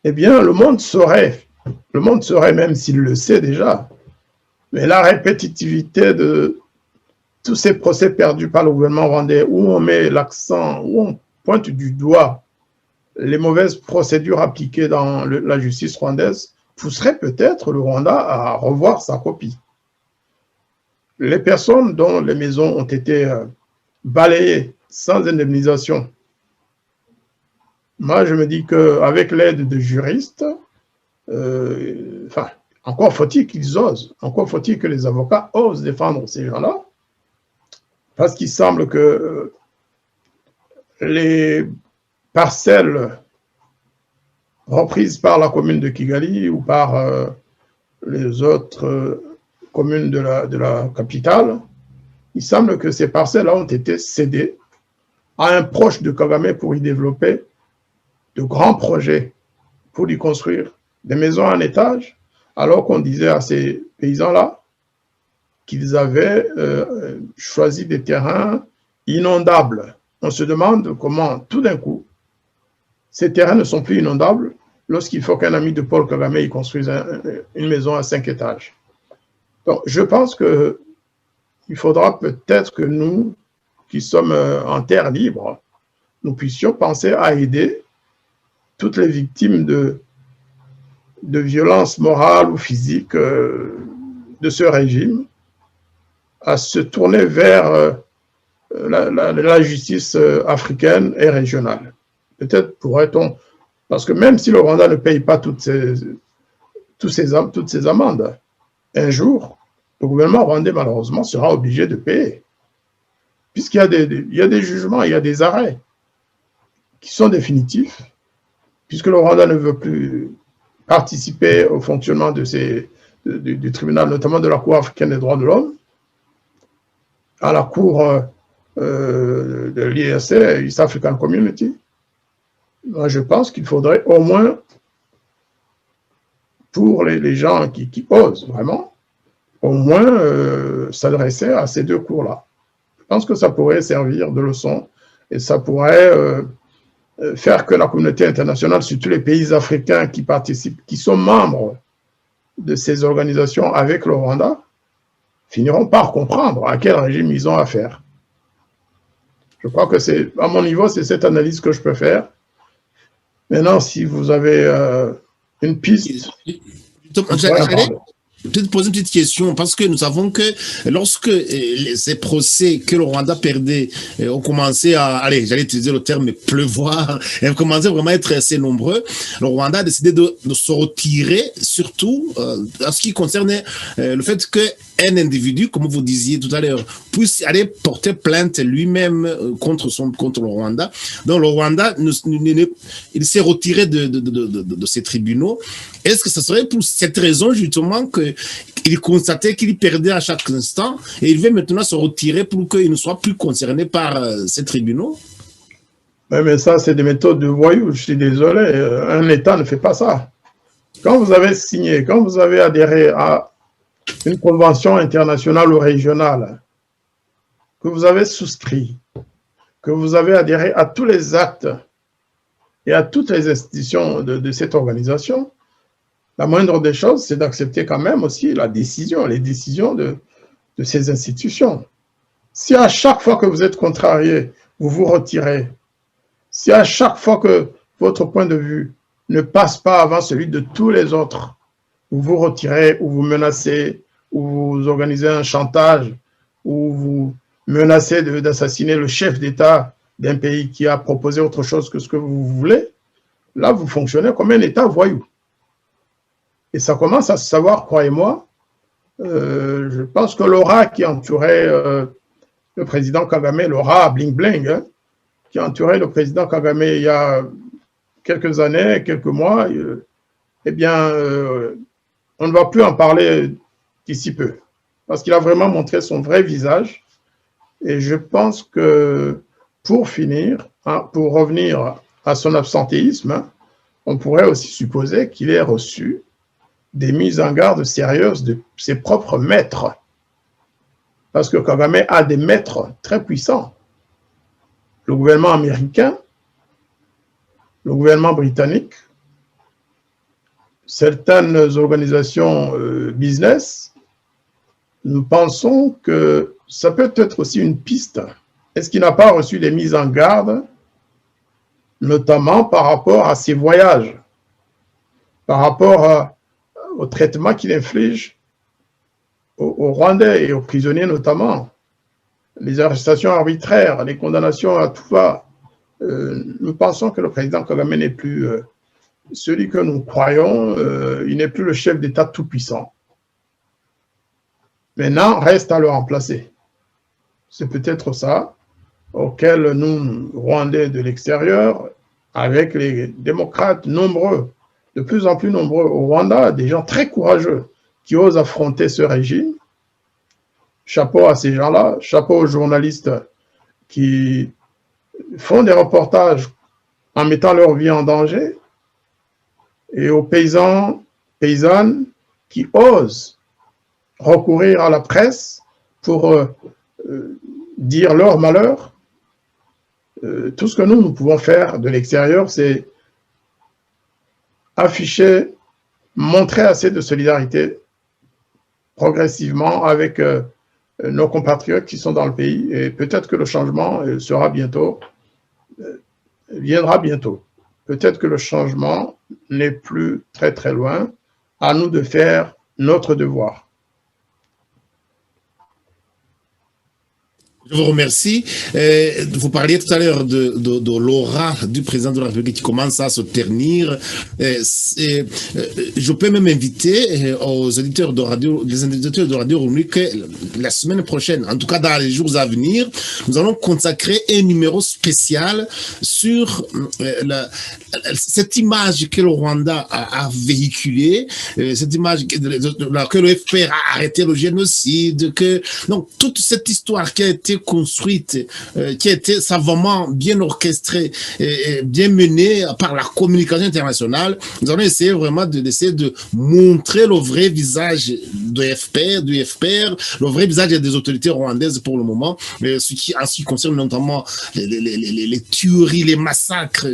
eh bien, le monde saurait, même s'il le sait déjà, mais la répétitivité de tous ces procès perdus par le gouvernement rwandais, où on met l'accent, où on pointe du doigt les mauvaises procédures appliquées dans la justice rwandaise, pousserait peut-être le Rwanda à revoir sa copie. Les personnes dont les maisons ont été balayées sans indemnisation, moi je me dis qu'avec l'aide de juristes, encore faut-il qu'ils osent, encore faut-il que les avocats osent défendre ces gens-là, parce qu'il semble que les parcelles reprises par la commune de Kigali ou par les autres communes de la capitale, il semble que ces parcelles-là ont été cédées à un proche de Kagame pour y développer de grands projets, pour y construire des maisons en étage, alors qu'on disait à ces paysans-là qu'ils avaient choisi des terrains inondables. On se demande comment, tout d'un coup, ces terrains ne sont plus inondables lorsqu'il faut qu'un ami de Paul Kagame y construise une maison à 5 étages. Donc, je pense qu'il faudra peut-être que nous, qui sommes en terre libre, nous puissions penser à aider toutes les victimes de violences morales ou physiques de ce régime à se tourner vers la justice africaine et régionale. Peut-être pourrait-on, parce que même si le Rwanda ne paye pas toutes ces amendes, un jour, le gouvernement rwandais, malheureusement, sera obligé de payer. Puisqu'il y a des jugements, il y a des arrêts qui sont définitifs, puisque le Rwanda ne veut plus participer au fonctionnement du tribunal, notamment de la Cour africaine des droits de l'homme, à la Cour de l'IAC, East African Community. Moi, je pense qu'il faudrait au moins, pour les gens qui osent vraiment, au moins s'adresser à ces deux cours-là. Je pense que ça pourrait servir de leçon et ça pourrait faire que la communauté internationale, surtout les pays africains qui participent, qui sont membres de ces organisations avec le Rwanda, finiront par comprendre à quel régime ils ont affaire. Je crois que c'est, à mon niveau, c'est cette analyse que je peux faire. Maintenant, si vous avez une piste... Peut-être poser une petite question, parce que nous savons que lorsque ces procès que le Rwanda perdait ont commencé à, allez, j'allais utiliser le terme pleuvoir, et ont commencé vraiment à être assez nombreux, le Rwanda a décidé de se retirer, surtout en ce qui concerne le fait que un individu, comme vous disiez tout à l'heure, puisse aller porter plainte lui-même contre le Rwanda. Donc le Rwanda, il s'est retiré de ces tribunaux. Est-ce que ce serait pour cette raison justement qu'il constatait qu'il perdait à chaque instant et il veut maintenant se retirer pour qu'il ne soit plus concerné par ces tribunaux? Oui, mais ça, c'est des méthodes de voyous. Je suis désolé, un État ne fait pas ça. Quand vous avez signé, quand vous avez adhéré à une convention internationale ou régionale, que vous avez souscrit, que vous avez adhéré à tous les actes et à toutes les institutions de cette organisation, la moindre des choses, c'est d'accepter quand même aussi les décisions de ces institutions. Si à chaque fois que vous êtes contrarié, vous vous retirez, si à chaque fois que votre point de vue ne passe pas avant celui de tous les autres, vous vous retirez ou vous menacez, ou vous organisez un chantage, ou vous menacez d'assassiner le chef d'État d'un pays qui a proposé autre chose que ce que vous voulez, là, vous fonctionnez comme un État voyou. Et ça commence à se savoir, croyez-moi. Je pense que l'aura qui entourait le président Kagame, l'aura bling-bling, hein, qui entourait le président Kagame il y a quelques années, quelques mois, eh bien, on ne va plus en parler d'ici peu. Parce qu'il a vraiment montré son vrai visage. Et je pense que, pour finir, hein, pour revenir à son absentéisme, hein, on pourrait aussi supposer qu'il ait reçu des mises en garde sérieuses de ses propres maîtres. Parce que Kagame a des maîtres très puissants. Le gouvernement américain, le gouvernement britannique, certaines organisations business, nous pensons que ça peut être aussi une piste. Est-ce qu'il n'a pas reçu des mises en garde, notamment par rapport à ses voyages, par rapport au traitement qu'il inflige aux Rwandais et aux prisonniers notamment, les arrestations arbitraires, les condamnations à tout va. Nous pensons que le président Kagame n'est plus celui que nous croyons, il n'est plus le chef d'État tout-puissant. Maintenant, reste à le remplacer. C'est peut-être ça auquel nous, Rwandais de l'extérieur, avec les démocrates nombreux, de plus en plus nombreux au Rwanda, des gens très courageux qui osent affronter ce régime. Chapeau à ces gens-là, chapeau aux journalistes qui font des reportages en mettant leur vie en danger, et aux paysans, paysannes qui osent recourir à la presse pour dire leur malheur. Tout ce que nous pouvons faire de l'extérieur, c'est afficher, montrer assez de solidarité progressivement avec nos compatriotes qui sont dans le pays, et peut-être que le changement sera bientôt, viendra bientôt. Peut-être que le changement n'est plus très très loin. À nous de faire notre devoir. Je vous remercie. Vous parliez tout à l'heure de l'aura du président de la République qui commence à se ternir. Je peux même inviter aux éditeurs de radio, les éditeurs de Radio Rwanda que la semaine prochaine, en tout cas dans les jours à venir, nous allons consacrer un numéro spécial sur cette image que le Rwanda a véhiculée, cette image que le FPR a arrêté le génocide, donc toute cette histoire qui a été construite, qui a été savamment bien orchestrée et bien menée par la communication internationale. Nous allons essayer vraiment de montrer le vrai visage du FPR, le vrai visage des autorités rwandaises pour le moment, en ce qui concerne notamment les tueries, les massacres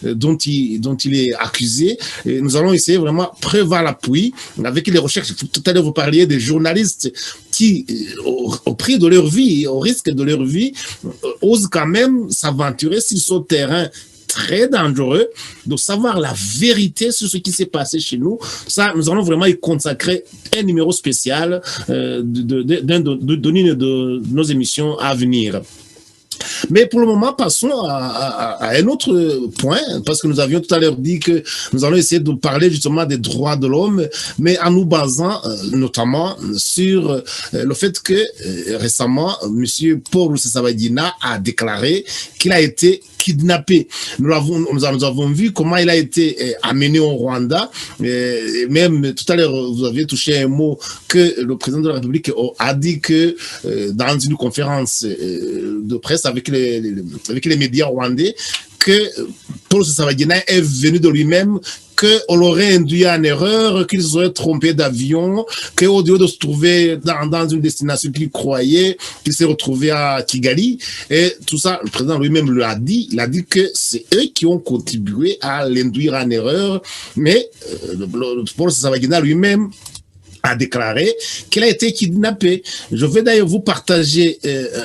dont il est accusé. Et nous allons essayer vraiment preuve à l'appui avec les recherches. Tout à l'heure, vous parliez des journalistes qui, au prix de leur vie, au risque de leur vie, osent quand même s'aventurer sur ce terrain très dangereux, de savoir la vérité sur ce qui s'est passé chez nous. Ça, nous allons vraiment y consacrer un numéro spécial d'une de nos émissions à venir. Mais pour le moment, passons à un autre point, parce que nous avions tout à l'heure dit que nous allons essayer de parler justement des droits de l'homme, mais en nous basant notamment sur le fait que récemment, M. Paul Rusesabagina a déclaré qu'il a été kidnappé. Nous avons vu comment il a été amené au Rwanda. Et même tout à l'heure, vous avez touché un mot que le président de la République a dit que dans une conférence de presse avec les médias rwandais, que Paul Rusesabagina est venu de lui-même, qu'on l'aurait induit en erreur, qu'il se serait trompé d'avion, qu'au lieu de se trouver dans une destination qu'il croyait, qu'il s'est retrouvé à Kigali. Et tout ça, le président lui-même l'a dit. Il a dit que c'est eux qui ont contribué à l'induire en erreur. Mais Paul Rusesabagina lui-même a déclaré qu'il a été kidnappé. Je vais d'ailleurs vous partager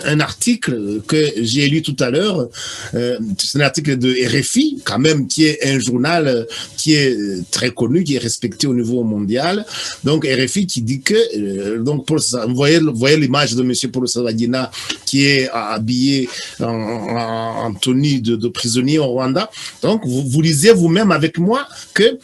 un article que j'ai lu tout à l'heure. C'est un article de RFI, quand même, qui est un journal qui est très connu, qui est respecté au niveau mondial. Donc RFI qui dit que, donc vous voyez l'image de M. Paul Rusesabagina qui est habillé en tenue de prisonnier au Rwanda. Donc vous lisez vous-même avec moi que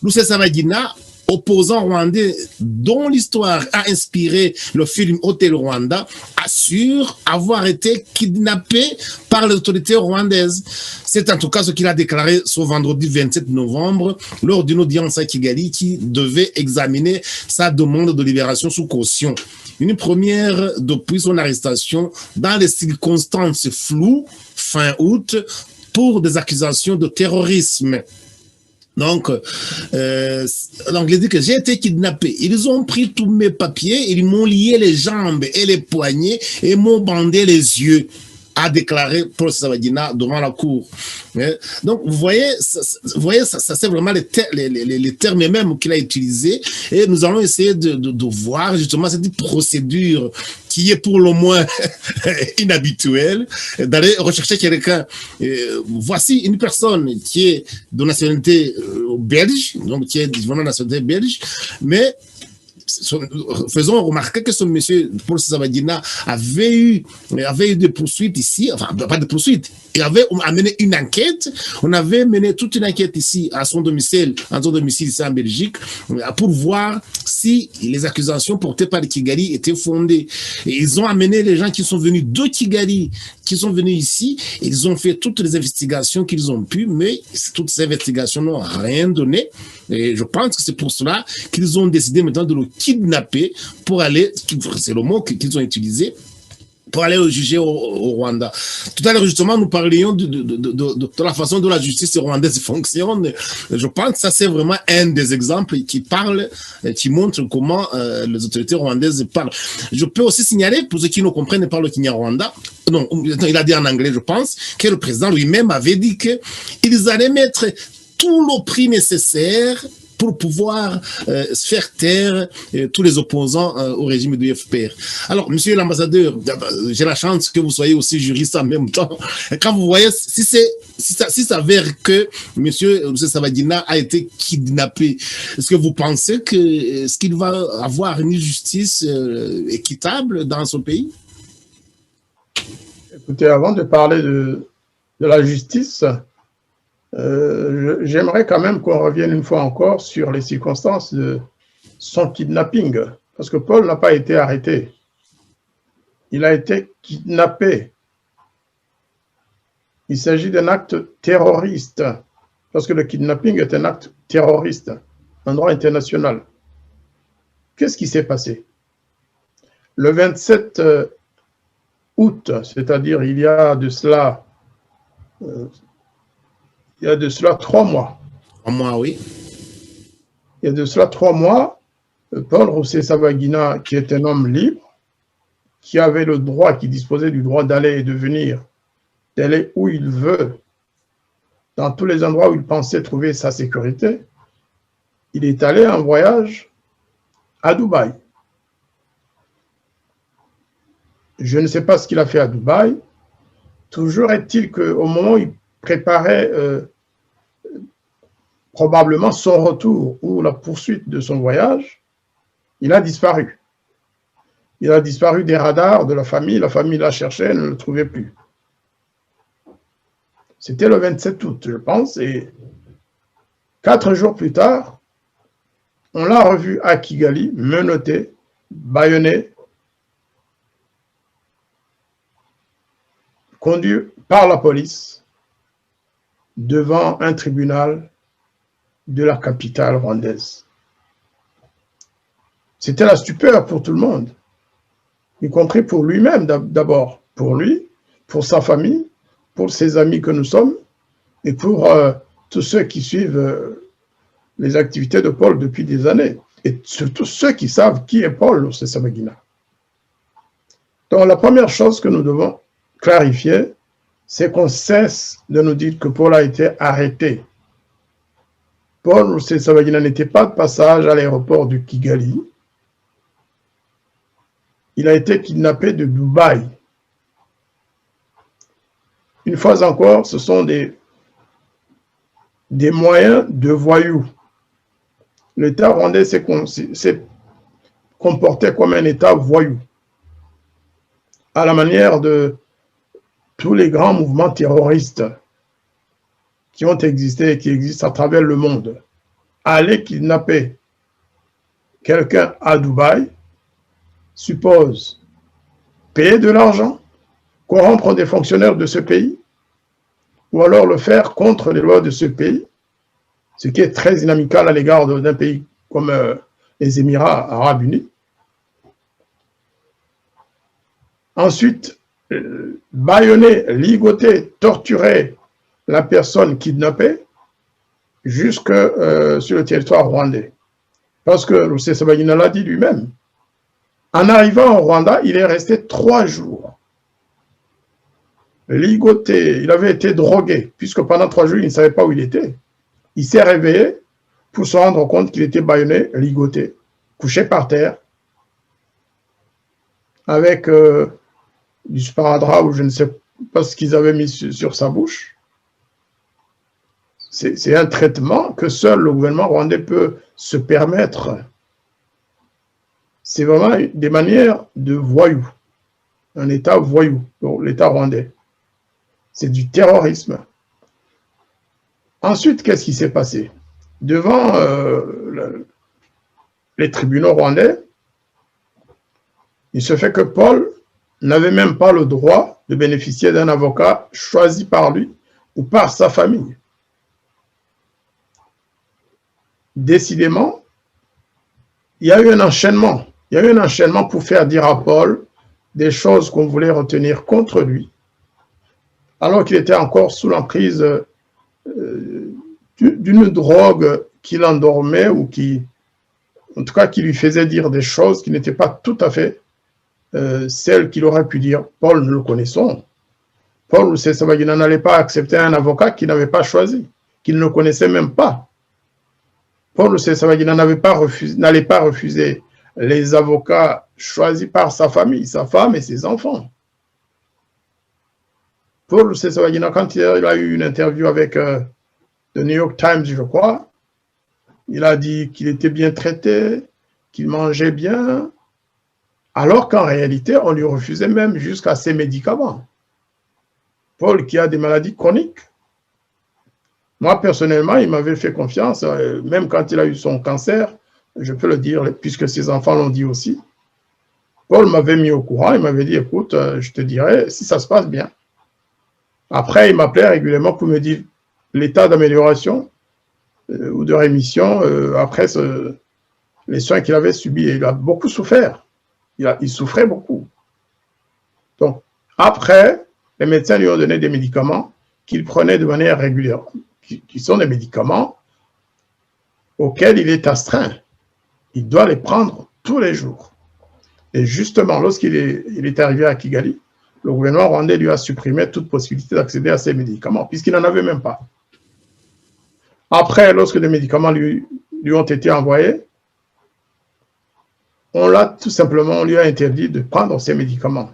Rusesabagina, opposant rwandais dont l'histoire a inspiré le film Hôtel Rwanda, assure avoir été kidnappé par les autorités rwandaises. C'est en tout cas ce qu'il a déclaré ce vendredi 27 novembre lors d'une audience à Kigali qui devait examiner sa demande de libération sous caution. Une première depuis son arrestation dans des circonstances floues fin août pour des accusations de terrorisme. Donc, il dit que j'ai été kidnappé. Ils ont pris tous mes papiers, ils m'ont lié les jambes et les poignets et m'ont bandé les yeux, a déclaré Paul Rusesabagina devant la cour. Donc, vous voyez, ça c'est vraiment les termes mêmes qu'il a utilisés. Et nous allons essayer de voir justement cette procédure qui est pour le moins inhabituelle, d'aller rechercher quelqu'un. Voici une personne qui est de nationalité belge, donc qui est vraiment de nationalité belge, mais faisons remarquer que ce monsieur Paul Rusesabagina avait eu des poursuites ici, enfin pas de poursuites, il avait amené une enquête, on avait mené toute une enquête ici à son domicile ici en Belgique, pour voir si les accusations portées par Kigali étaient fondées. Et ils ont amené les gens qui sont venus de Kigali, qui sont venus ici, et ils ont fait toutes les investigations qu'ils ont pu, mais toutes ces investigations n'ont rien donné. Et je pense que c'est pour cela qu'ils ont décidé maintenant de le kidnapper pour aller, c'est le mot qu'ils ont utilisé, pour aller le juger au Rwanda. Tout à l'heure, justement, nous parlions de la façon dont la justice rwandaise fonctionne. Je pense que ça, c'est vraiment un des exemples qui montre comment les autorités rwandaises parlent. Je peux aussi signaler, pour ceux qui ne comprennent pas le Kinyarwanda, non, il a dit en anglais, je pense, que le président lui-même avait dit qu'ils allaient mettre tout le prix nécessaire pour pouvoir faire taire tous les opposants au régime du FPR. Alors, monsieur l'ambassadeur, j'ai la chance que vous soyez aussi juriste en même temps. Quand vous voyez, si ça s'avère que monsieur Rusesabagina a été kidnappé, est-ce que vous pensez est-ce qu'il va avoir une justice équitable dans son pays? Écoutez, avant de parler de la justice, j'aimerais quand même qu'on revienne une fois encore sur les circonstances de son kidnapping, parce que Paul n'a pas été arrêté. Il a été kidnappé. Il s'agit d'un acte terroriste, parce que le kidnapping est un acte terroriste en droit international. Qu'est-ce qui s'est passé? Le 27 août, c'est-à-dire il y a de cela 3 mois. 3 mois, oui. Il y a de cela 3 mois, Paul Rusesabagina, qui est un homme libre, qui avait le droit, qui disposait du droit d'aller et de venir, d'aller où il veut, dans tous les endroits où il pensait trouver sa sécurité, il est allé en voyage à Dubaï. Je ne sais pas ce qu'il a fait à Dubaï. Toujours est-il qu'au moment où il préparait probablement son retour ou la poursuite de son voyage, il a disparu. Il a disparu des radars de la famille l'a cherché, elle ne le trouvait plus. C'était le 27 août, je pense, et 4 jours plus tard, on l'a revu à Kigali, menotté, bâillonné, conduit par la police devant un tribunal de la capitale rwandaise. C'était la stupeur pour tout le monde, y compris pour lui-même d'abord, pour lui, pour sa famille, pour ses amis que nous sommes, et pour tous ceux qui suivent les activités de Paul depuis des années, et surtout ceux qui savent qui est Paul Rusesabagina. Donc la première chose que nous devons clarifier, c'est qu'on cesse de nous dire que Paul a été arrêté. Paul Rusesabagina n'était pas de passage à l'aéroport de Kigali. Il a été kidnappé de Dubaï. Une fois encore, ce sont des moyens de voyous. L'État rwandais s'est comporté comme un État voyou, à la manière de tous les grands mouvements terroristes qui ont existé et qui existent à travers le monde. Aller kidnapper quelqu'un à Dubaï suppose payer de l'argent, corrompre des fonctionnaires de ce pays, ou alors le faire contre les lois de ce pays, ce qui est très inamical à l'égard d'un pays comme les Émirats arabes unis. Ensuite, bâillonner, ligoter, torturer la personne kidnappée jusque sur le territoire rwandais. Parce que Rusesabagina l'a dit lui-même. En arrivant au Rwanda, il est resté 3 jours. Ligoté, il avait été drogué, puisque pendant 3 jours, il ne savait pas où il était. Il s'est réveillé pour se rendre compte qu'il était bâillonné, ligoté, couché par terre, avec du sparadrap ou je ne sais pas ce qu'ils avaient mis sur sa bouche. C'est un traitement que seul le gouvernement rwandais peut se permettre. C'est vraiment des manières de voyous, un État voyou, l'État rwandais. C'est du terrorisme. Ensuite, qu'est-ce qui s'est passé? Devant les tribunaux rwandais, il se fait que Paul n'avait même pas le droit de bénéficier d'un avocat choisi par lui ou par sa famille. Décidément, il y a eu un enchaînement. Il y a eu un enchaînement pour faire dire à Paul des choses qu'on voulait retenir contre lui, alors qu'il était encore sous l'emprise d'une drogue qui l'endormait ou qui, en tout cas, qui lui faisait dire des choses qui n'étaient pas tout à fait celles qu'il aurait pu dire. Paul, nous le connaissons. Paul Rusesabagina n'allait pas accepter un avocat qu'il n'avait pas choisi, qu'il ne connaissait même pas. Paul Rusesabagina n'allait pas refuser les avocats choisis par sa famille, sa femme et ses enfants. Paul Rusesabagina, quand il a eu une interview avec The New York Times, je crois, il a dit qu'il était bien traité, qu'il mangeait bien, alors qu'en réalité, on lui refusait même jusqu'à ses médicaments. Paul, qui a des maladies chroniques, moi, personnellement, il m'avait fait confiance, même quand il a eu son cancer, je peux le dire, puisque ses enfants l'ont dit aussi. Paul m'avait mis au courant, il m'avait dit, écoute, je te dirai si ça se passe bien. Après, il m'appelait régulièrement pour me dire l'état d'amélioration ou de rémission après les soins qu'il avait subis. Et il a beaucoup souffert. Il souffrait beaucoup. Donc, après, les médecins lui ont donné des médicaments qu'il prenait de manière régulière, qui sont des médicaments auxquels il est astreint. Il doit les prendre tous les jours. Et justement, lorsqu'il est arrivé à Kigali, le gouvernement rwandais lui a supprimé toute possibilité d'accéder à ces médicaments, puisqu'il n'en avait même pas. Après, lorsque les médicaments lui ont été envoyés, on lui a interdit de prendre ces médicaments.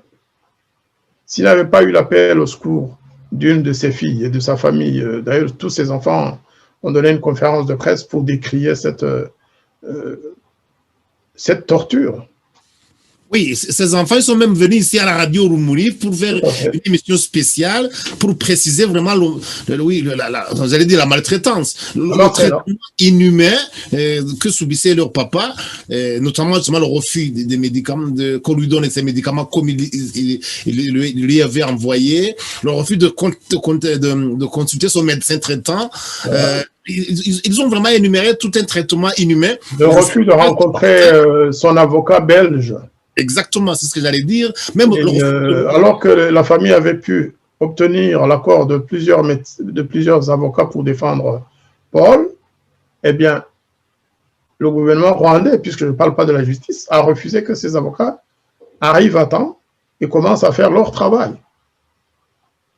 S'il n'avait pas eu l'appel au secours d'une de ses filles et de sa famille, d'ailleurs tous ses enfants ont donné une conférence de presse pour décrier cette torture. Oui, ces enfants ils sont même venus ici à la radio Rumuri pour faire Tout à fait. une émission spéciale pour préciser vraiment, oui, vous allez dire la maltraitance, le Alors que non. traitement inhumain que subissait leur papa, notamment justement le refus des médicaments, qu'on lui donne ces médicaments comme il lui avait envoyé, le refus de consulter son médecin traitant. Voilà. Ils ont vraiment énuméré tout un traitement inhumain. Le refus de rencontrer son avocat belge. Exactement, c'est ce que j'allais dire. Même Et, alors que la famille avait pu obtenir l'accord de plusieurs avocats pour défendre Paul, eh bien, le gouvernement rwandais, puisque je ne parle pas de la justice, a refusé que ces avocats arrivent à temps et commencent à faire leur travail.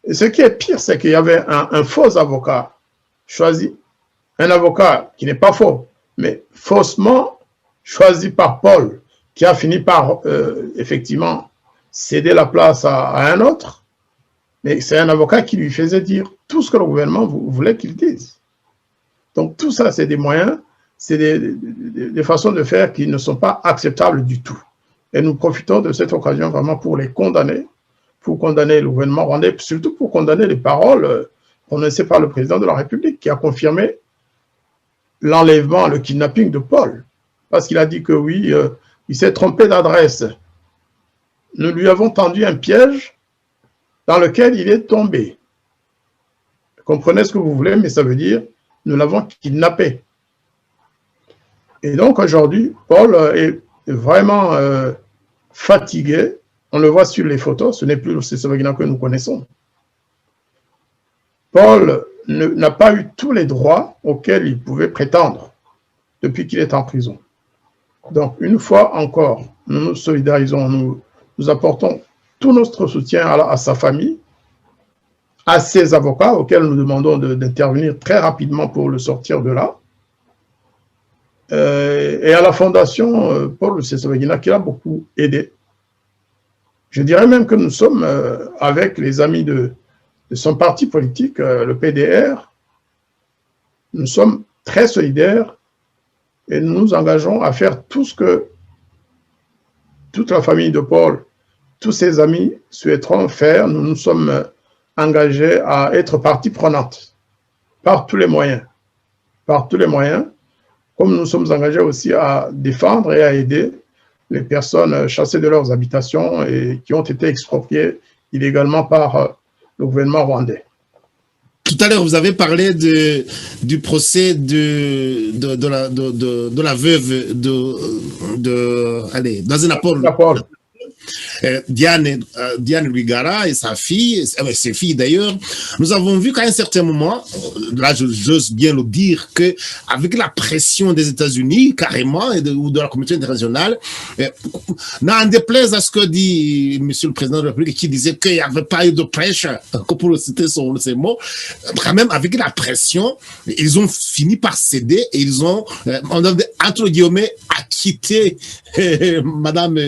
Et ce qui est pire, c'est qu'il y avait un faux avocat choisi, un avocat qui n'est pas faux, mais faussement choisi par Paul, qui a fini par effectivement céder la place à un autre, mais c'est un avocat qui lui faisait dire tout ce que le gouvernement voulait qu'il dise. Donc tout ça, c'est des moyens, c'est des façons de faire qui ne sont pas acceptables du tout. Et nous profitons de cette occasion vraiment pour les condamner, pour condamner le gouvernement rwandais, surtout pour condamner les paroles prononcées par le président de la République, qui a confirmé l'enlèvement, le kidnapping de Paul, parce qu'il a dit que oui, il s'est trompé d'adresse. Nous lui avons tendu un piège dans lequel il est tombé. Comprenez ce que vous voulez, mais ça veut dire nous l'avons kidnappé. Et donc aujourd'hui, Paul est vraiment fatigué. On le voit sur les photos, ce n'est plus le Rusesabagina que nous connaissons. Paul n'a pas eu tous les droits auxquels il pouvait prétendre depuis qu'il est en prison. Donc, une fois encore, nous nous solidarisons, nous apportons tout notre soutien à sa famille, à ses avocats auxquels nous demandons d'intervenir très rapidement pour le sortir de là, et à la fondation Paul Rusesabagina qui l'a beaucoup aidé. Je dirais même que nous sommes avec les amis de son parti politique, le PDR, nous sommes très solidaires et nous nous engageons à faire tout ce que toute la famille de Paul, tous ses amis souhaiteront faire. Nous nous sommes engagés à être partie prenante par tous les moyens. Par tous les moyens, comme nous sommes engagés aussi à défendre et à aider les personnes chassées de leurs habitations et qui ont été expropriées illégalement par le gouvernement rwandais. Tout à l'heure, vous avez parlé du procès de la veuve allez, dans un apport. Diane Rwigara et sa fille, ses filles d'ailleurs, nous avons vu qu'à un certain moment, là j'ose bien le dire, qu'avec la pression des États-Unis, carrément, ou de la communauté internationale, n'en déplaise à ce que dit Monsieur le Président de la République, qui disait qu'il n'y avait pas eu de prêche, pour citer ces mots, quand même avec la pression, ils ont fini par céder et ils ont, entre guillemets, acquitté Madame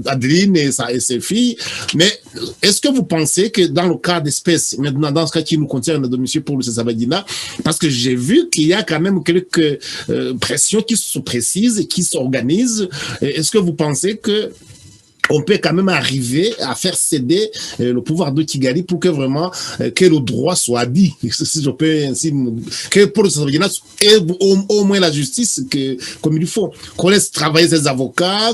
Adeline et ses filles. Mais est-ce que vous pensez que dans le cas d'espèce, maintenant dans ce cas qui nous concerne de M. Paul Rusesabagina, parce que j'ai vu qu'il y a quand même quelques pressions qui se précisent et qui s'organisent, est-ce que vous pensez que on peut quand même arriver à faire céder le pouvoir de Kigali pour que vraiment que le droit soit dit, si je peux ainsi, que pour et au moins la justice comme il faut, qu'on laisse travailler ses avocats,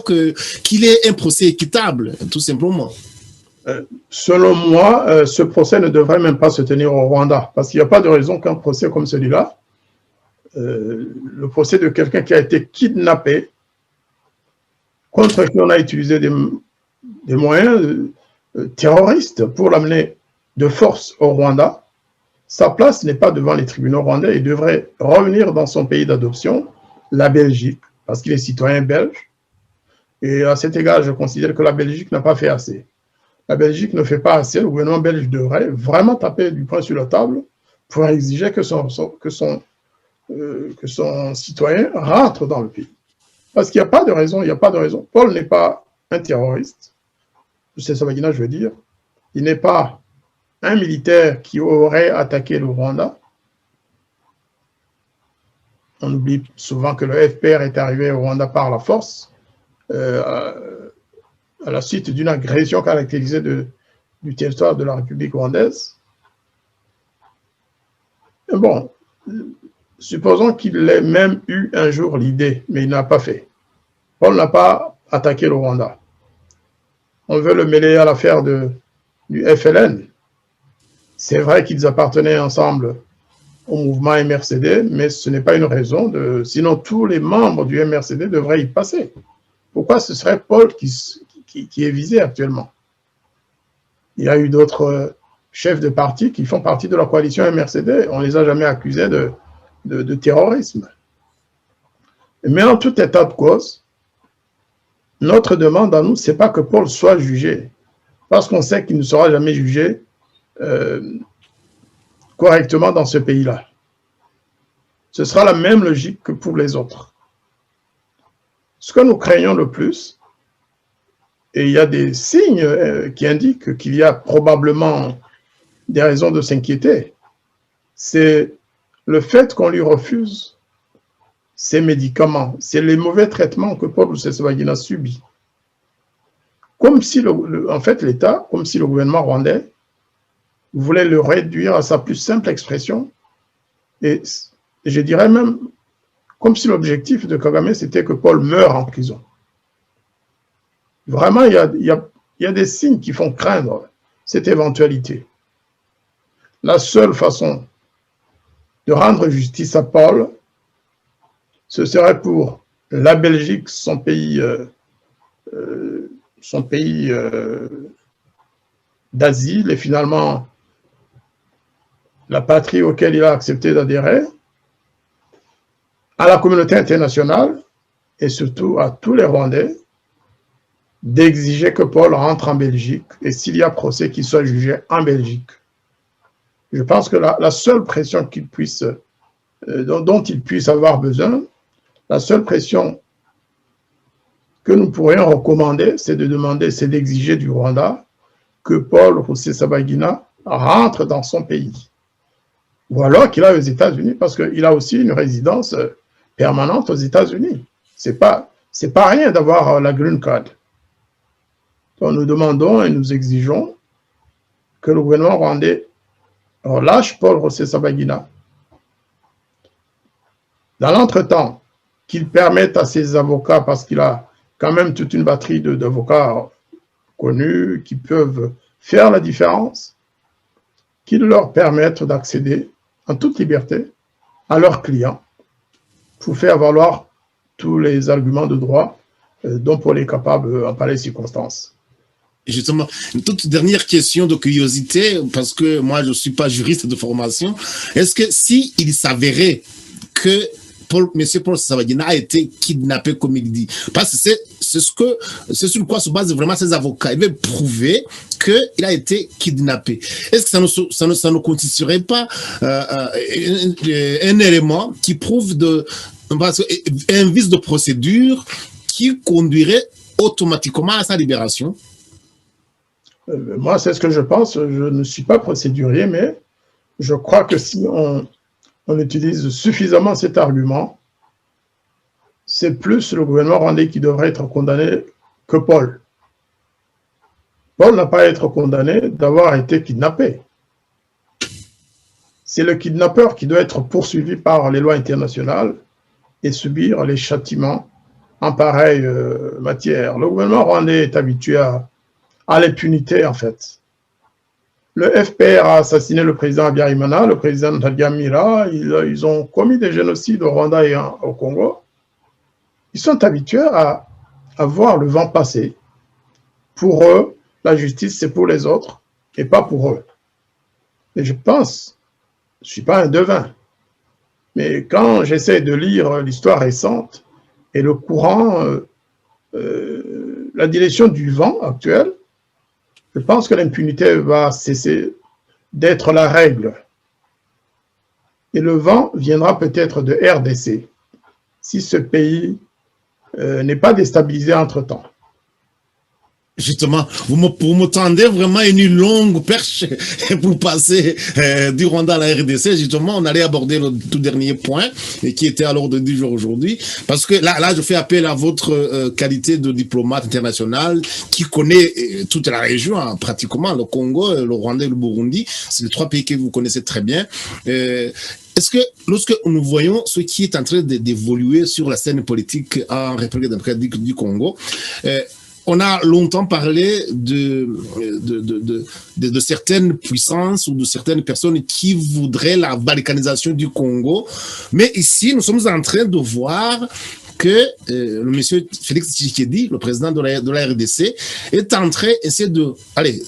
qu'il ait un procès équitable, tout simplement. Selon moi, ce procès ne devrait même pas se tenir au Rwanda, parce qu'il n'y a pas de raison qu'un procès comme celui-là, le procès de quelqu'un qui a été kidnappé, contre qui on a utilisé des moyens terroristes pour l'amener de force au Rwanda, sa place n'est pas devant les tribunaux rwandais. Il devrait revenir dans son pays d'adoption, la Belgique, parce qu'il est citoyen belge. Et à cet égard, je considère que la Belgique n'a pas fait assez. La Belgique ne fait pas assez. Le gouvernement belge devrait vraiment taper du poing sur la table pour exiger que son citoyen rentre dans le pays. Parce qu'il n'y a pas de raison, il n'y a pas de raison. Paul n'est pas un terroriste, Rusesabagina, je veux dire. Il n'est pas un militaire qui aurait attaqué le Rwanda. On oublie souvent que le FPR est arrivé au Rwanda par la force, à la suite d'une agression caractérisée du territoire de la République rwandaise. Et bon, supposons qu'il ait même eu un jour l'idée, mais il n'a pas fait. Paul n'a pas attaqué le Rwanda. On veut le mêler à l'affaire du FLN. C'est vrai qu'ils appartenaient ensemble au mouvement MRCD, mais ce n'est pas une raison de... Sinon, tous les membres du MRCD devraient y passer. Pourquoi ce serait Paul qui est visé actuellement? Il y a eu d'autres chefs de parti qui font partie de la coalition MRCD. On ne les a jamais accusés de terrorisme. Mais en tout état de cause, notre demande à nous, ce n'est pas que Paul soit jugé, parce qu'on sait qu'il ne sera jamais jugé correctement dans ce pays-là. Ce sera la même logique que pour les autres. Ce que nous craignons le plus, et il y a des signes qui indiquent qu'il y a probablement des raisons de s'inquiéter, c'est le fait qu'on lui refuse ces médicaments, c'est les mauvais traitements que Paul Rusesabagina subit. Comme si, en fait, l'État, comme si le gouvernement rwandais voulait le réduire à sa plus simple expression, et je dirais même comme si l'objectif de Kagame, c'était que Paul meure en prison. Vraiment, il y a des signes qui font craindre cette éventualité. La seule façon de rendre justice à Paul, ce serait pour la Belgique, son pays d'asile, et finalement la patrie auquel il a accepté d'adhérer, à la communauté internationale et surtout à tous les Rwandais, d'exiger que Paul rentre en Belgique et s'il y a procès, qu'il soit jugé en Belgique. Je pense que la seule pression dont il puisse avoir besoin, la seule pression que nous pourrions recommander, c'est d'exiger du Rwanda que Paul Rusesabagina rentre dans son pays. Ou alors qu'il aille aux États-Unis, parce qu'il a aussi une résidence permanente aux États-Unis. C'est pas rien d'avoir la green card. Donc nous demandons et nous exigeons que le gouvernement rwandais relâche Paul Rusesabagina. Dans l'entretemps, qu'il permette à ses avocats, parce qu'il a quand même toute une batterie d'avocats connus qui peuvent faire la différence, qu'il leur permette d'accéder en toute liberté à leurs clients pour faire valoir tous les arguments de droit dont Paul est capable en pareilles circonstances. Justement, une toute dernière question de curiosité, parce que moi je ne suis pas juriste de formation. Est-ce que si il s'avérait que M. Paul Rusesabagina a été kidnappé comme il dit, parce que c'est sur quoi se basent vraiment ses avocats, ils veulent prouver qu'il a été kidnappé. Est-ce que ça ne constituerait pas un élément qui prouve un vice de procédure qui conduirait automatiquement à sa libération? Moi, c'est ce que je pense. Je ne suis pas procédurier, mais je crois que si on utilise suffisamment cet argument, c'est plus le gouvernement rwandais qui devrait être condamné que Paul. Paul n'a pas à être condamné d'avoir été kidnappé. C'est le kidnappeur qui doit être poursuivi par les lois internationales et subir les châtiments en pareille matière. Le gouvernement rwandais est habitué à l'impunité, en fait. Le FPR a assassiné le président Habyarimana, le président Ntaryamira. Ils ont commis des génocides au Rwanda et au Congo. Ils sont habitués à voir le vent passer. Pour eux, la justice, c'est pour les autres et pas pour eux. Et je pense, je ne suis pas un devin, mais quand j'essaie de lire l'histoire récente et le courant, la direction du vent actuel, je pense que l'impunité va cesser d'être la règle. Et le vent viendra peut-être de RDC, si ce pays n'est pas déstabilisé entre-temps. Justement, vous me tendez vraiment une longue perche pour passer du Rwanda à la RDC. Justement, on allait aborder le tout dernier point qui était à l'ordre du jour aujourd'hui. Parce que là, je fais appel à votre qualité de diplomate international qui connaît toute la région, hein, pratiquement, le Congo, le Rwanda et le Burundi. C'est les trois pays que vous connaissez très bien. Est-ce que lorsque nous voyons ce qui est en train d'évoluer sur la scène politique en République démocratique du Congo, on a longtemps parlé de certaines puissances ou de certaines personnes qui voudraient la balkanisation du Congo. Mais ici, nous sommes en train de voir que le monsieur Félix Tshisekedi, le président de la RDC, est en train d'essayer de... Allez,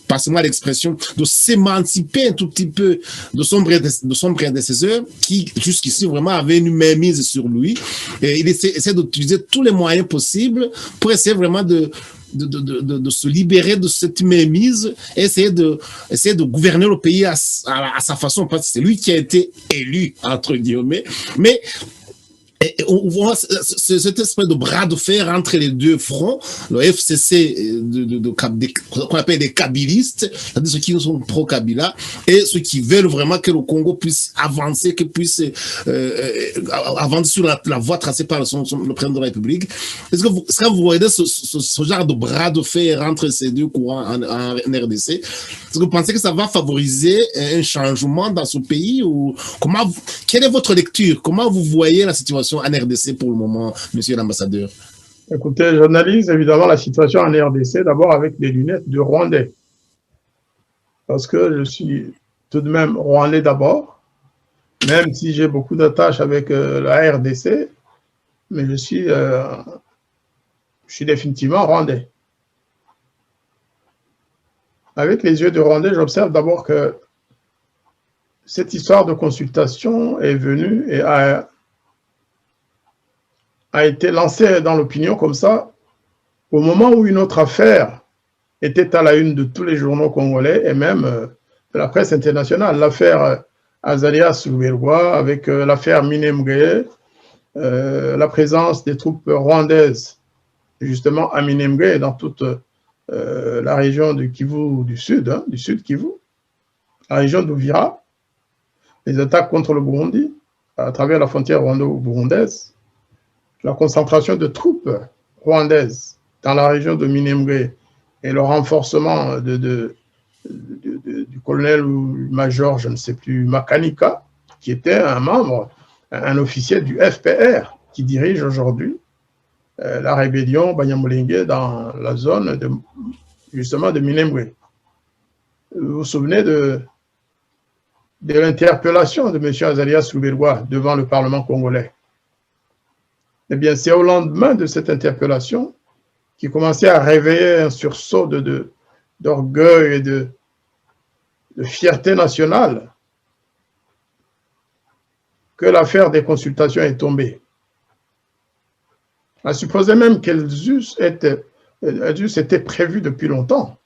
passez-moi l'expression, de s'émanciper un tout petit peu de son prédécesseur qui, jusqu'ici, vraiment avait une mainmise sur lui. Et il essaie d'utiliser tous les moyens possibles pour essayer vraiment de se libérer de cette mainmise et essayer de gouverner le pays à sa façon, parce que c'est lui qui a été élu, entre guillemets. Mais on voit cette espèce de bras de fer entre les deux fronts, le FCC qu'on appelle des kabylistes, c'est-à-dire ceux qui sont pro-Kabila, et ceux qui veulent vraiment que le Congo puisse avancer, que puisse avancer sur la voie tracée par le président de la République. Est-ce que vous voyez ce genre de bras de fer entre ces deux courants en RDC? Est-ce que vous pensez que ça va favoriser un changement dans ce pays, ou quelle est votre lecture? Comment vous voyez la situation en RDC pour le moment, monsieur l'ambassadeur? Écoutez, j'analyse évidemment la situation en RDC d'abord avec des lunettes de Rwandais. Parce que je suis tout de même Rwandais d'abord, même si j'ai beaucoup d'attaches avec la RDC, mais je suis définitivement Rwandais. Avec les yeux de Rwandais, j'observe d'abord que cette histoire de consultation est venue et a été lancée dans l'opinion comme ça, au moment où une autre affaire était à la une de tous les journaux congolais et même de la presse internationale, l'affaire Azarias Ruberwa avec l'affaire Minembwe, la présence des troupes rwandaises justement à Minembwe et dans toute la région du Kivu du Sud Kivu, la région d'Uvira, les attaques contre le Burundi à travers la frontière rwando-burundaise, la concentration de troupes rwandaises dans la région de Minembwe et le renforcement du colonel ou major, je ne sais plus, Makanika, qui était un membre, un officier du FPR, qui dirige aujourd'hui la rébellion Banyamulenge dans la zone justement de Minembwe. Vous vous souvenez de l'interpellation de M. Azarias Ruberwa devant le Parlement congolais? Eh bien, c'est au lendemain de cette interpellation qui commençait à réveiller un sursaut d'orgueil et de fierté nationale que l'affaire des consultations est tombée. On supposait même qu'elles eussent été prévues depuis longtemps.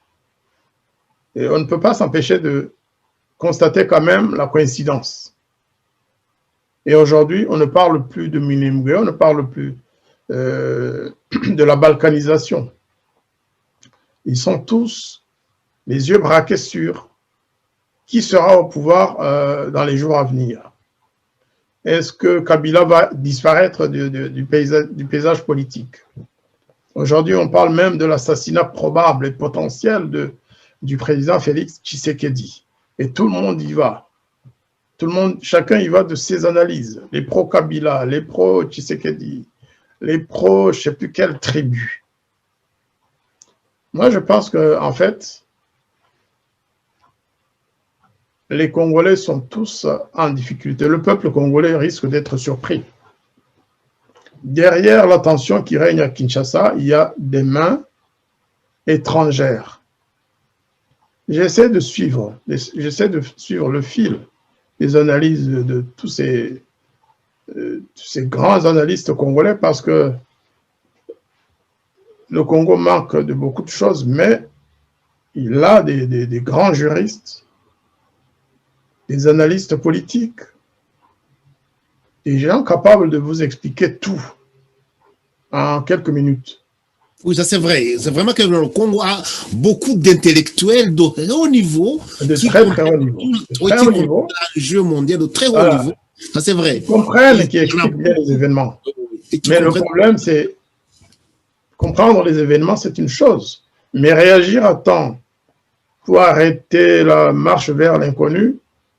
Et on ne peut pas s'empêcher de constater quand même la coïncidence. Et aujourd'hui, on ne parle plus de Minembwe, on ne parle plus de la balkanisation. Ils sont tous les yeux braqués sur qui sera au pouvoir dans les jours à venir. Est-ce que Kabila va disparaître du paysage politique? Aujourd'hui, on parle même de l'assassinat probable et potentiel du président Félix Tshisekedi. Et tout le monde y va. Chacun y va de ses analyses. Les pro-Kabila, les pro-Tshisekedi, les pro je ne sais plus quelle tribu. Moi, je pense qu'en fait, les Congolais sont tous en difficulté. Le peuple congolais risque d'être surpris. Derrière la tension qui règne à Kinshasa, il y a des mains étrangères. J'essaie de suivre le fil des analyses de tous ces grands analystes congolais parce que le Congo manque de beaucoup de choses, mais il a des grands juristes, des analystes politiques, des gens capables de vous expliquer tout en quelques minutes. Oui, ça c'est vrai. C'est vraiment que le Congo a beaucoup d'intellectuels de haut niveau De qui très très haut comprennent niveau. De oui, très qui haut comprennent niveau. l'enjeu mondial de très haut Voilà. niveau. Ça c'est vrai. Qui comprennent Et et qui il y en a expliquent bien les beaucoup événements. et qui Mais le comprennent. problème, c'est comprendre les événements, c'est une chose. Mais réagir à temps pour arrêter la marche vers l'inconnu,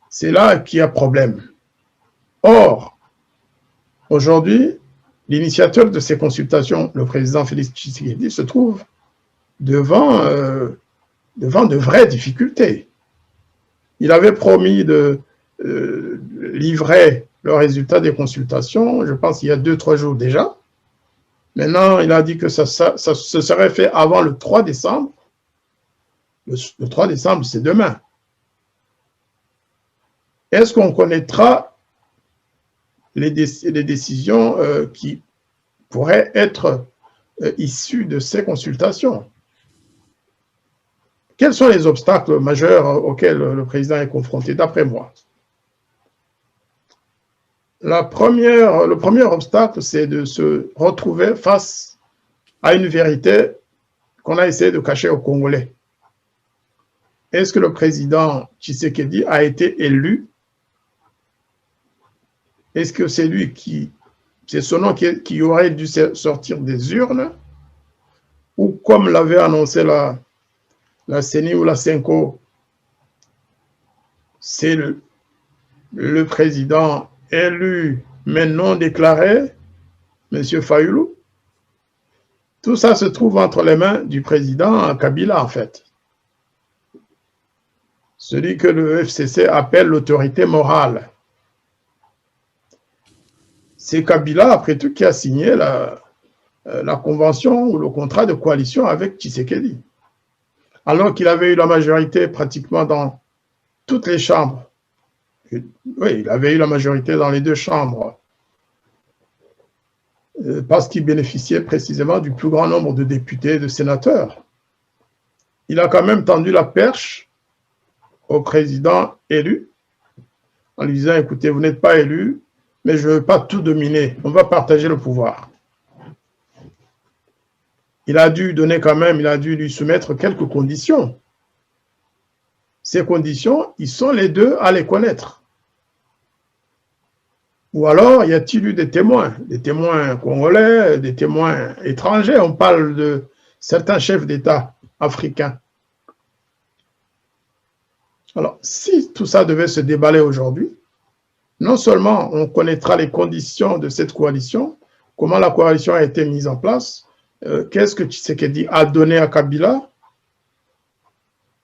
c'est là qu'il y a problème. Or, aujourd'hui, l'initiateur de ces consultations, le président Félix Tshisekedi, se trouve devant, devant de vraies difficultés. Il avait promis de livrer le résultat des consultations, je pense il y a 2-3 jours déjà. Maintenant, il a dit que ça se serait fait avant le 3 décembre. Le 3 décembre, c'est demain. Est-ce qu'on connaîtra les décisions qui pourraient être issues de ces consultations? Quels sont les obstacles majeurs auxquels le président est confronté, d'après moi? Le premier obstacle, c'est de se retrouver face à une vérité qu'on a essayé de cacher aux Congolais. Est-ce que le président Tshisekedi a été élu? Est-ce que c'est lui c'est son nom qui aurait dû sortir des urnes? Ou comme l'avait annoncé la CENI ou la CENCO, c'est le président élu mais non déclaré, M. Fayoulou? Tout ça se trouve entre les mains du président Kabila, en fait. Celui que le FCC appelle l'autorité morale. C'est Kabila, après tout, qui a signé la convention ou le contrat de coalition avec Tshisekedi. Alors qu'il avait eu la majorité pratiquement dans toutes les chambres. Oui, il avait eu la majorité dans les 2 chambres. Parce qu'il bénéficiait précisément du plus grand nombre de députés et de sénateurs. Il a quand même tendu la perche au président élu en lui disant, écoutez, vous n'êtes pas élu, mais je ne veux pas tout dominer, on va partager le pouvoir. Il a dû donner quand même, il a dû lui soumettre quelques conditions. Ces conditions, ils sont les 2 à les connaître. Ou alors, y a-t-il eu des témoins congolais, des témoins étrangers? On parle de certains chefs d'État africains. Alors, si tout ça devait se déballer aujourd'hui, non seulement on connaîtra les conditions de cette coalition, comment la coalition a été mise en place, qu'est-ce que Tshisekedi a donné à Kabila,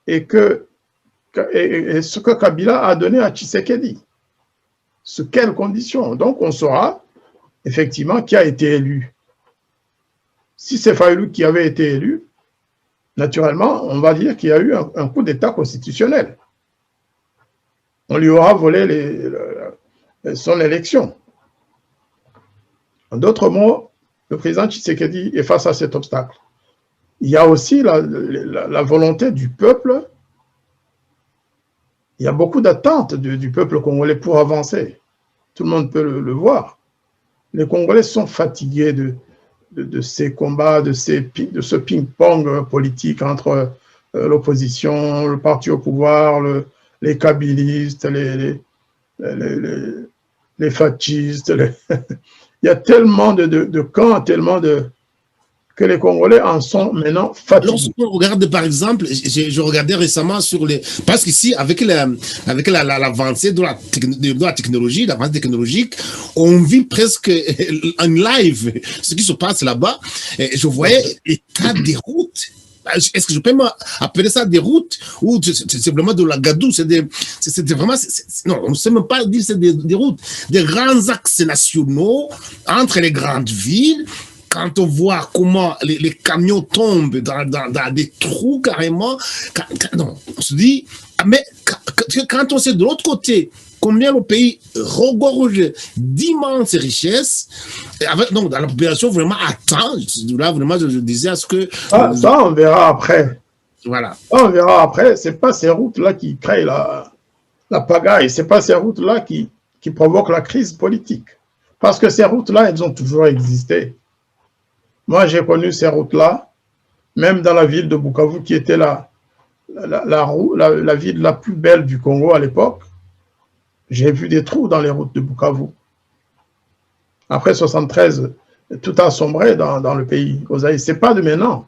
et ce que Kabila a donné à Tshisekedi. Sous quelles conditions? Donc, on saura effectivement qui a été élu. Si c'est Fayoulou qui avait été élu, naturellement, on va dire qu'il y a eu un coup d'État constitutionnel. On lui aura volé son élection. En d'autres mots, le président Tshisekedi est face à cet obstacle. Il y a aussi la volonté du peuple. Il y a beaucoup d'attentes du peuple congolais pour avancer. Tout le monde peut le voir. Les Congolais sont fatigués de ces combats, de ce ping-pong politique entre l'opposition, le parti au pouvoir, les kabylistes, les fascistes. Il y a tellement de camps, tellement que les Congolais en sont maintenant fatigués. Lorsqu'on regarde, par exemple, je regardais récemment sur les... Parce qu'ici, avec l'avancée de la technologie, l'avancée technologique, on vit presque en live ce qui se passe là-bas. Je voyais l'état des routes. Est-ce que je peux appeler ça des routes ou c'est simplement de la gadoue? C'est vraiment... non, on ne sait même pas dire c'est des routes. Des grands axes nationaux entre les grandes villes. Quand on voit comment les camions tombent dans des trous carrément, non, on se dit, mais quand on sait de l'autre côté combien le pays regorge d'immenses richesses, donc dans la population vraiment attend, là vraiment je disais à ce que... Ça, on verra après. Voilà. Ça, on verra après. Ce n'est pas ces routes-là qui créent la pagaille, ce n'est pas ces routes-là qui provoquent la crise politique. Parce que ces routes-là, elles ont toujours existé. Moi, j'ai connu ces routes-là, même dans la ville de Bukavu, qui était la ville la plus belle du Congo à l'époque. J'ai vu des trous dans les routes de Bukavu. Après 73, tout a sombré dans le pays. Ce n'est pas de maintenant.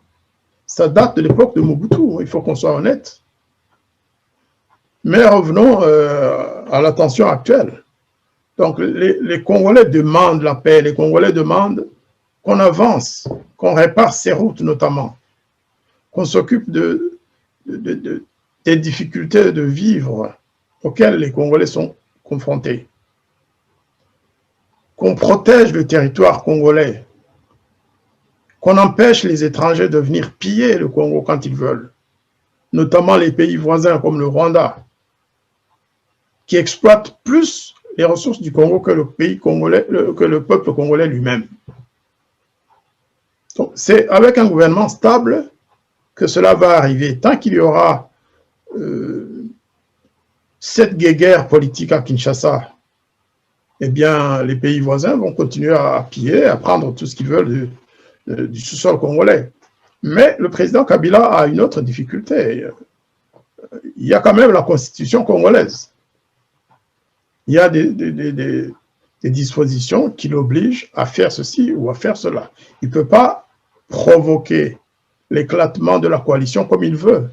Ça date de l'époque de Mobutu, il faut qu'on soit honnête. Mais revenons à la tension actuelle. Donc, les Congolais demandent la paix, les Congolais demandent qu'on avance, qu'on répare ces routes notamment, qu'on s'occupe des difficultés de vivre auxquelles les Congolais sont confrontés, qu'on protège le territoire congolais, qu'on empêche les étrangers de venir piller le Congo quand ils veulent, notamment les pays voisins comme le Rwanda, qui exploitent plus les ressources du Congo que le pays congolais, que le peuple congolais lui-même. Donc, c'est avec un gouvernement stable que cela va arriver. Tant qu'il y aura cette guerre politique à Kinshasa, eh bien, les pays voisins vont continuer à piller, à prendre tout ce qu'ils veulent du sous-sol congolais. Mais le président Kabila a une autre difficulté. Il y a quand même la constitution congolaise. Il y a des dispositions qui l'obligent à faire ceci ou à faire cela. Il ne peut pas provoquer l'éclatement de la coalition comme il veut.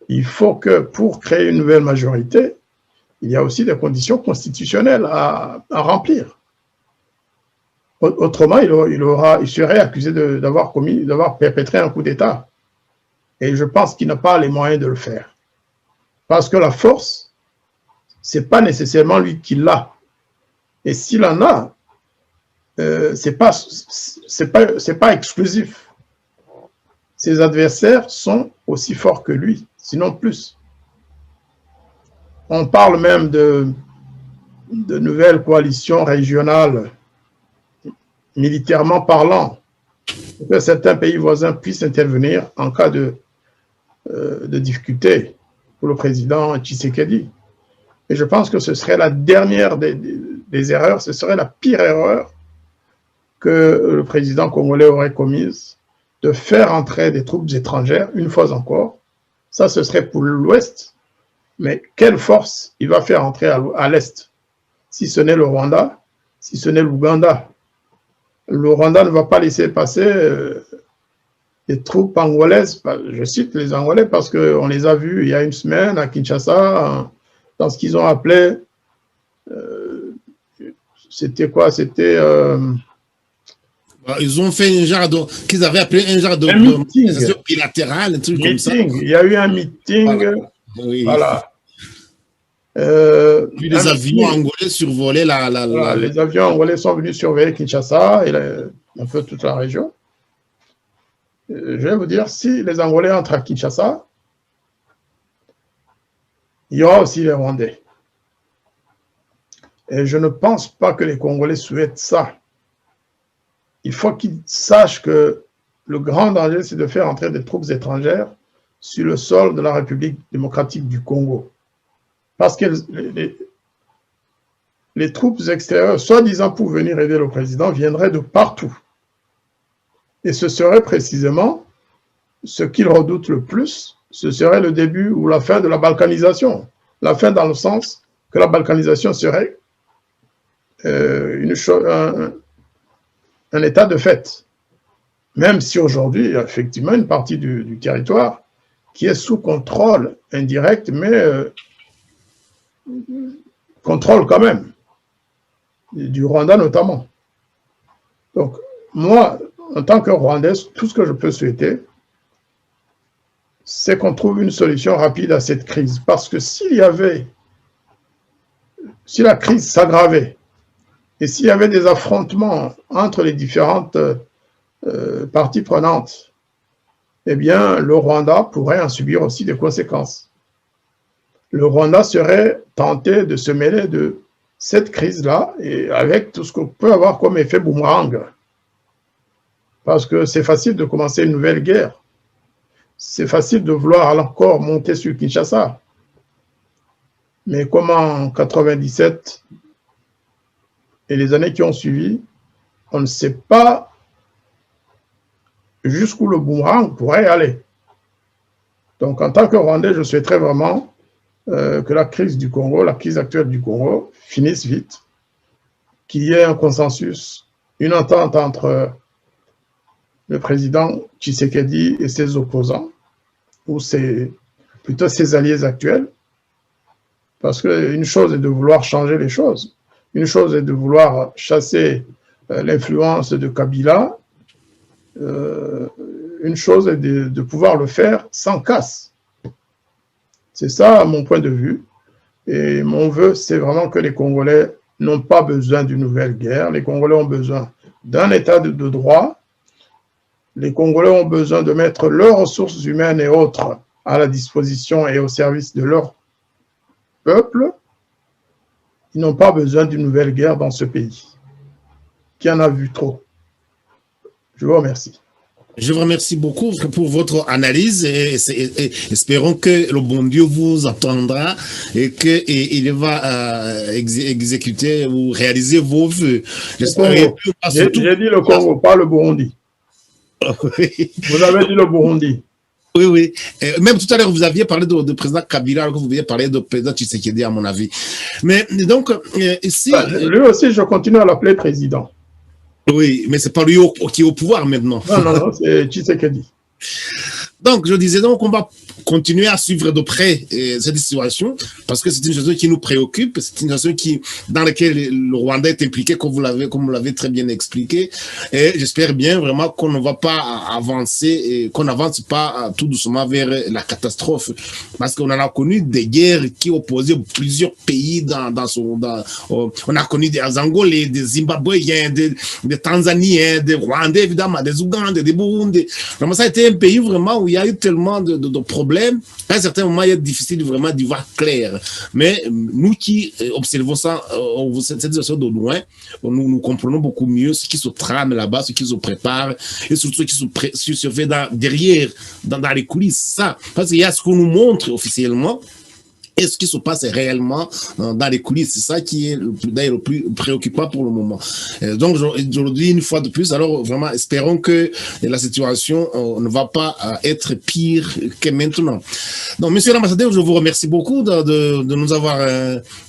Il faut que pour créer une nouvelle majorité, il y a aussi des conditions constitutionnelles à remplir. Autrement, il serait accusé d'avoir perpétré un coup d'État. Et je pense qu'il n'a pas les moyens de le faire. Parce que la force, ce n'est pas nécessairement lui qui l'a. Et s'il en a, c'est pas exclusif. Ses adversaires sont aussi forts que lui, sinon plus. On parle même de nouvelles coalitions régionales, militairement parlant, pour que certains pays voisins puissent intervenir en cas de difficulté pour le président Tshisekedi. Et je pense que ce serait la dernière des erreurs, ce serait la pire erreur que le président congolais aurait commise, de faire entrer des troupes étrangères, une fois encore. Ça, ce serait pour l'Ouest. Mais quelle force il va faire entrer à l'Est? Si ce n'est le Rwanda, si ce n'est l'Ouganda. Le Rwanda ne va pas laisser passer des troupes angolaises. Je cite les Angolais parce qu'on les a vus il y a une semaine à Kinshasa, dans ce qu'ils ont appelé, c'était quoi? C'était... Ils ont fait un genre de, qu'ils avaient appelé un genre de meeting bilatéral, un truc comme ça. Il y a eu un meeting, voilà. Oui. Voilà. Puis les avions angolais survolaient voilà, les avions angolais sont venus surveiller Kinshasa et un peu toute la région. Je vais vous dire, si les Angolais entrent à Kinshasa, il y aura aussi les Rwandais. Et je ne pense pas que les Congolais souhaitent ça. Il faut qu'ils sachent que le grand danger, c'est de faire entrer des troupes étrangères sur le sol de la République démocratique du Congo. Parce que les troupes extérieures, soi-disant pour venir aider le président, viendraient de partout. Et ce serait précisément ce qu'ils redoutent le plus, ce serait le début ou la fin de la balkanisation. La fin dans le sens que la balkanisation serait un état de fait. Même si aujourd'hui, il y a effectivement une partie du territoire qui est sous contrôle indirect, mais contrôle quand même, du Rwanda notamment. Donc, moi, en tant que Rwandais, tout ce que je peux souhaiter, c'est qu'on trouve une solution rapide à cette crise. Parce que si la crise s'aggravait, et s'il y avait des affrontements entre les différentes parties prenantes, eh bien, le Rwanda pourrait en subir aussi des conséquences. Le Rwanda serait tenté de se mêler de cette crise-là, et avec tout ce qu'on peut avoir comme effet boomerang. Parce que c'est facile de commencer une nouvelle guerre. C'est facile de vouloir encore monter sur Kinshasa. Mais comme en 97 et les années qui ont suivi, on ne sait pas jusqu'où le boomerang pourrait aller. Donc, en tant que Rwandais, je souhaiterais vraiment que la crise du Congo, la crise actuelle du Congo, finisse vite, qu'il y ait un consensus, une entente entre le président Tshisekedi et ses opposants, ou plutôt ses alliés actuels, parce qu'une chose est de vouloir changer les choses, une chose est de vouloir chasser l'influence de Kabila, une chose est de pouvoir le faire sans casse. C'est ça mon point de vue. Et mon vœu, c'est vraiment que les Congolais n'ont pas besoin d'une nouvelle guerre. Les Congolais ont besoin d'un état de droit. Les Congolais ont besoin de mettre leurs ressources humaines et autres à la disposition et au service de leur peuple. Ils n'ont pas besoin d'une nouvelle guerre dans ce pays, qui en a vu trop. Je vous remercie. Je vous remercie beaucoup pour votre analyse et espérons que le bon Dieu vous entendra et qu'il va exécuter ou réaliser vos vœux. J'ai dit le Congo, pas le Burundi. Oui. Vous avez dit le Burundi. Oui, oui. Même tout à l'heure, vous aviez parlé de président Kabila, alors que vous aviez parlé de président Tshisekedi, à mon avis. Mais donc, ici... lui aussi, je continue à l'appeler président. Oui, mais c'est pas lui qui est au pouvoir maintenant. Non, c'est Tshisekedi. Donc, je disais donc, on va continuer à suivre de près cette situation parce que c'est une situation qui nous préoccupe, c'est une situation dans laquelle le Rwanda est impliqué, comme vous l'avez très bien expliqué. Et j'espère bien vraiment qu'on ne va pas avancer et qu'on n'avance pas tout doucement vers la catastrophe, parce qu'on en a connu des guerres qui opposaient plusieurs pays on a connu des Angolais, des Zimbabwéens, des Tanzaniens, des Rwandais évidemment, des Ougandais, des Burundais. Vraiment, ça a été un pays vraiment où il y a eu tellement de problèmes, à un certain moment, il est difficile vraiment d'y voir clair. Mais nous qui observons cette situation de loin, nous comprenons beaucoup mieux ce qui se trame là-bas, ce qui se prépare, et surtout ce qui se fait derrière, dans les coulisses. Ça, parce qu'il y a ce qu'on nous montre officiellement, et ce qui se passe réellement dans les coulisses. C'est ça qui est le plus préoccupant pour le moment. Donc aujourd'hui, une fois de plus, alors vraiment espérons que la situation ne va pas être pire que maintenant. Donc monsieur l'ambassadeur, je vous remercie beaucoup de nous avoir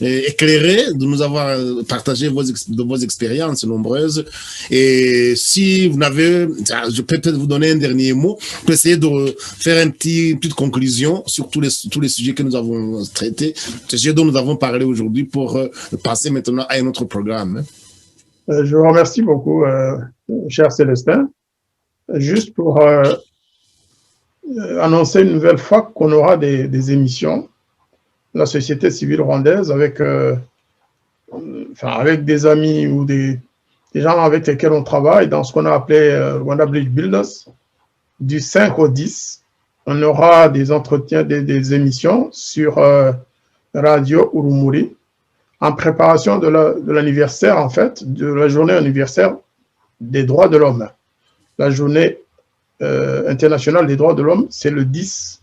éclairé, de nous avoir partagé vos expériences nombreuses. Et si vous n'avez, je peux peut-être vous donner un dernier mot pour essayer de faire une petite conclusion sur tous les sujets que nous avons traité, ce dont nous avons parlé aujourd'hui, pour passer maintenant à un autre programme. Je vous remercie beaucoup, cher Célestin. Juste pour annoncer une nouvelle fois qu'on aura des émissions, la société civile rwandaise, avec des amis ou des gens avec lesquels on travaille, dans ce qu'on a appelé Rwanda Bridge Builders, du 5 au 10. On aura des entretiens, des émissions sur Radio Urumuri, en préparation de l'anniversaire, en fait, de la journée anniversaire des droits de l'homme. La journée internationale des droits de l'homme, c'est le 10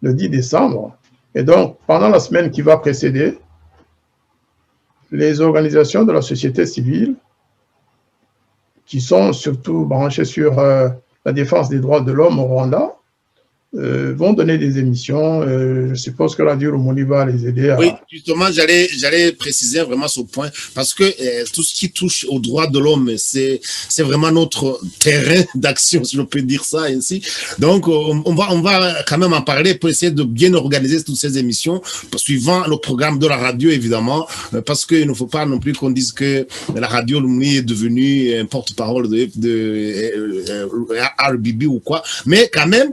décembre. Et donc, pendant la semaine qui va précéder, les organisations de la société civile, qui sont surtout branchées sur la défense des droits de l'homme au Rwanda, vont donner des émissions. Je suppose que Radio Urumuri va les aider à... Oui, justement, j'allais préciser vraiment ce point, parce que tout ce qui touche aux droits de l'homme, c'est vraiment notre terrain d'action, si je peux dire ça ainsi. Donc, on va quand même en parler pour essayer de bien organiser toutes ces émissions, suivant le programme de la radio, évidemment, parce qu'il ne faut pas non plus qu'on dise que la Radio Urumuri est devenue un porte-parole de RBB ou quoi, mais quand même,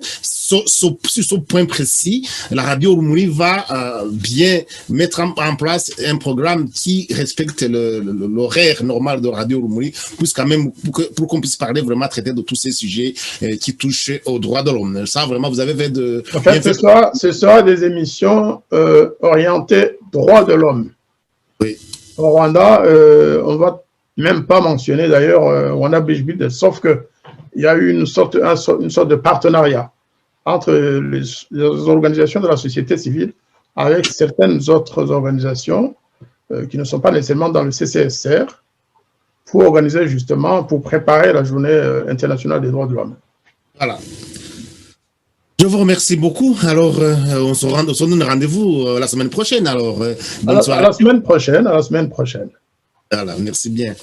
sur ce point précis, la Radio Urumuri va bien mettre en place un programme qui respecte l'horaire normal de Radio Urumuri, quand même pour qu'on puisse parler vraiment, traiter de tous ces sujets qui touchent aux droits de l'homme. Ça, vraiment, vous avez fait de... En fait, ce sera des émissions orientées droits de l'homme. Oui. Au Rwanda, on ne va même pas mentionner d'ailleurs Rwanda Bridge Builders, sauf qu'il y a eu une sorte de partenariat entre les organisations de la société civile avec certaines autres organisations qui ne sont pas nécessairement dans le CCSR, pour organiser justement, pour préparer la journée internationale des droits de l'homme. Voilà. Je vous remercie beaucoup. Alors, on se donne rendez-vous la semaine prochaine. Alors, bonne soirée. À la semaine prochaine, à la semaine prochaine. Voilà, merci bien.